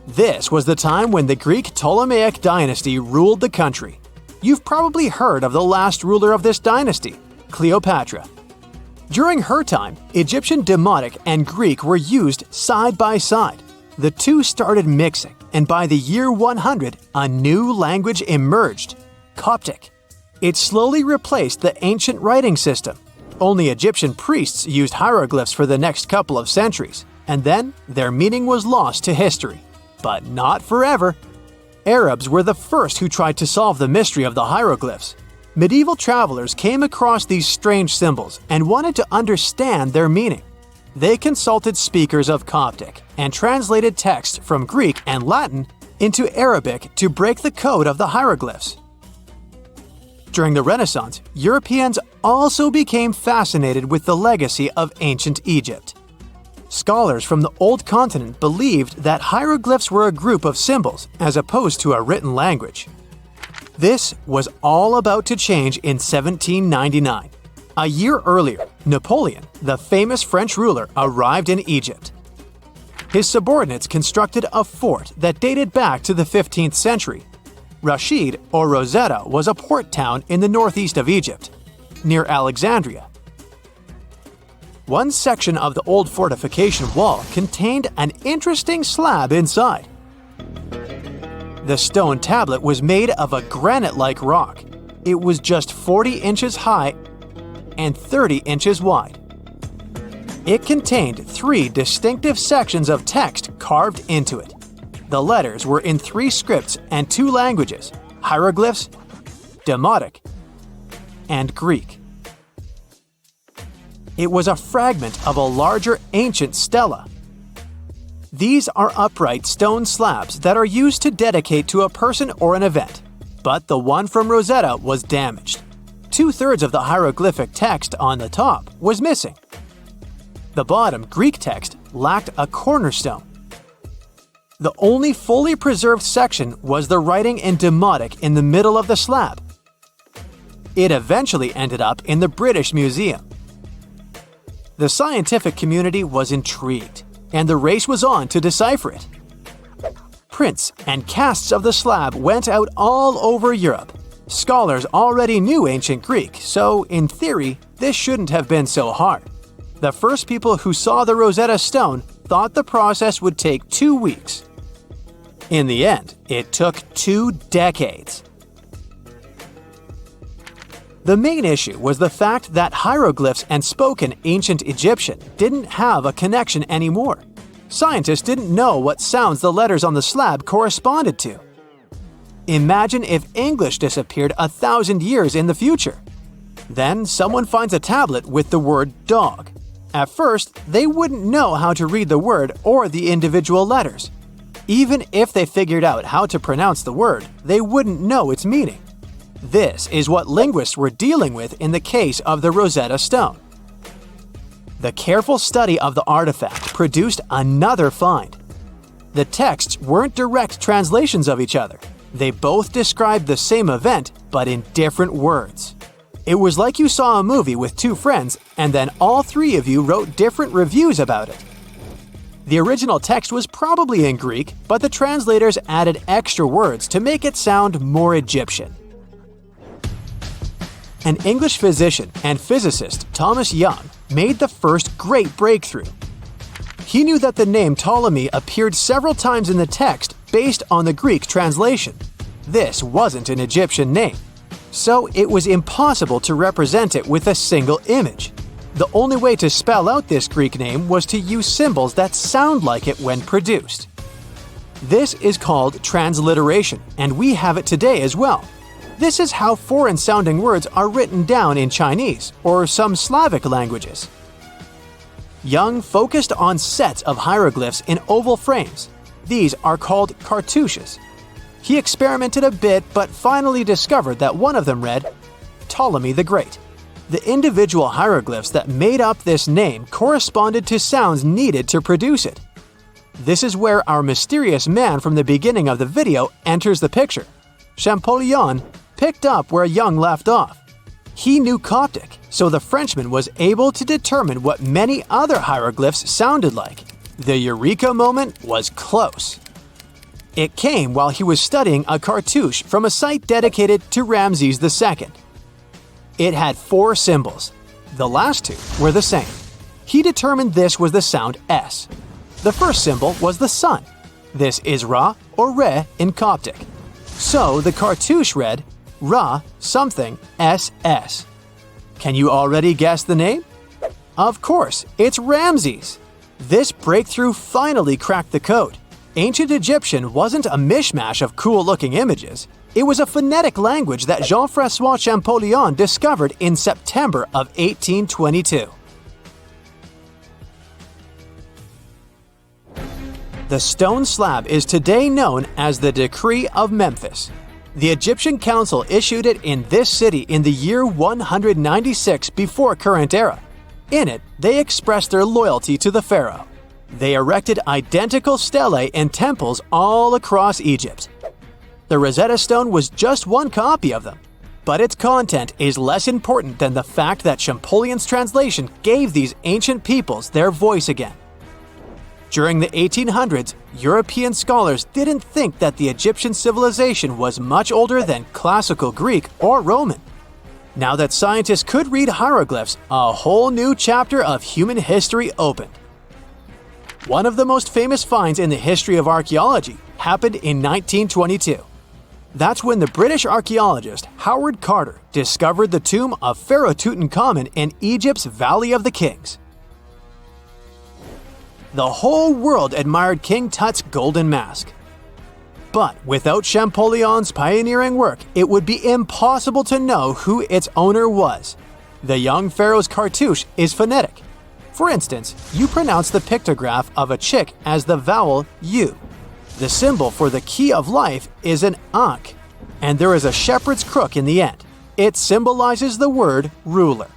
This was the time when the Greek Ptolemaic dynasty ruled the country. You've probably heard of the last ruler of this dynasty, Cleopatra. During her time, Egyptian Demotic and Greek were used side by side. The two started mixing, and by the year 100, a new language emerged, Coptic. It slowly replaced the ancient writing system. Only Egyptian priests used hieroglyphs for the next couple of centuries, and then their meaning was lost to history. But not forever. Arabs were the first who tried to solve the mystery of the hieroglyphs. Medieval travelers came across these strange symbols and wanted to understand their meaning. They consulted speakers of Coptic and translated text from Greek and Latin into Arabic to break the code of the hieroglyphs. During the Renaissance, Europeans also became fascinated with the legacy of ancient Egypt. Scholars from the Old Continent believed that hieroglyphs were a group of symbols as opposed to a written language. This was all about to change in 1799. A year earlier, Napoleon, the famous French ruler, arrived in Egypt. His subordinates constructed a fort that dated back to the 15th century. Rashid, or Rosetta, was a port town in the northeast of Egypt, near Alexandria. One section of the old fortification wall contained an interesting slab inside. The stone tablet was made of a granite-like rock. It was just 40 inches high and 30 inches wide. It contained 3 distinctive sections of text carved into it. The letters were in 3 scripts and 2 languages: hieroglyphs, Demotic, and Greek. It was a fragment of a larger ancient stela. These are upright stone slabs that are used to dedicate to a person or an event, but the one from Rosetta was damaged. 2/3 of the hieroglyphic text on the top was missing. The bottom Greek text lacked a cornerstone. The only fully preserved section was the writing in Demotic in the middle of the slab. It eventually ended up in the British Museum. The scientific community was intrigued, and the race was on to decipher it. Prints and casts of the slab went out all over Europe. Scholars already knew ancient Greek, so in theory, this shouldn't have been so hard. The first people who saw the Rosetta Stone thought the process would take 2 weeks. In the end, it took 2 decades. The main issue was the fact that hieroglyphs and spoken ancient Egyptian didn't have a connection anymore. Scientists didn't know what sounds the letters on the slab corresponded to. Imagine if English disappeared 1,000 years in the future. Then someone finds a tablet with the word dog. At first, they wouldn't know how to read the word or the individual letters. Even if they figured out how to pronounce the word, they wouldn't know its meaning. This is what linguists were dealing with in the case of the Rosetta Stone. The careful study of the artifact produced another find. The texts weren't direct translations of each other. They both described the same event, but in different words. It was like you saw a movie with 2 friends, and then all 3 of you wrote different reviews about it. The original text was probably in Greek, but the translators added extra words to make it sound more Egyptian. An English physician and physicist, Thomas Young, made the first great breakthrough. He knew that the name Ptolemy appeared several times in the text based on the Greek translation. This wasn't an Egyptian name, so it was impossible to represent it with a single image. The only way to spell out this Greek name was to use symbols that sound like it when produced. This is called transliteration, and we have it today as well. This is how foreign-sounding words are written down in Chinese or some Slavic languages. Young focused on sets of hieroglyphs in oval frames. These are called cartouches. He experimented a bit but finally discovered that one of them read, Ptolemy the Great. The individual hieroglyphs that made up this name corresponded to sounds needed to produce it. This is where our mysterious man from the beginning of the video enters the picture. Champollion picked up where Young left off. He knew Coptic, so the Frenchman was able to determine what many other hieroglyphs sounded like. The eureka moment was close. It came while he was studying a cartouche from a site dedicated to Ramses II. It had 4 symbols. The last 2 were the same. He determined this was the sound S. The first symbol was the sun. This is Ra or Re in Coptic. So the cartouche read Ra something SS. Can you already guess the name? Of course, it's Ramses. This breakthrough finally cracked the code. Ancient Egyptian wasn't a mishmash of cool-looking images. It was a phonetic language that Jean-François Champollion discovered in September of 1822. The stone slab is today known as the Decree of Memphis. The Egyptian Council issued it in this city in the year 196 before current era. In it, they expressed their loyalty to the pharaoh. They erected identical stelae and temples all across Egypt. The Rosetta Stone was just one copy of them, but its content is less important than the fact that Champollion's translation gave these ancient peoples their voice again. During the 1800s, European scholars didn't think that the Egyptian civilization was much older than classical Greek or Roman. Now that scientists could read hieroglyphs, a whole new chapter of human history opened. One of the most famous finds in the history of archaeology happened in 1922. That's when the British archaeologist Howard Carter discovered the tomb of Pharaoh Tutankhamun in Egypt's Valley of the Kings. The whole world admired King Tut's golden mask. But without Champollion's pioneering work, it would be impossible to know who its owner was. The young pharaoh's cartouche is phonetic. For instance, you pronounce the pictograph of a chick as the vowel U. The symbol for the key of life is an ankh, and there is a shepherd's crook in the end. It symbolizes the word ruler.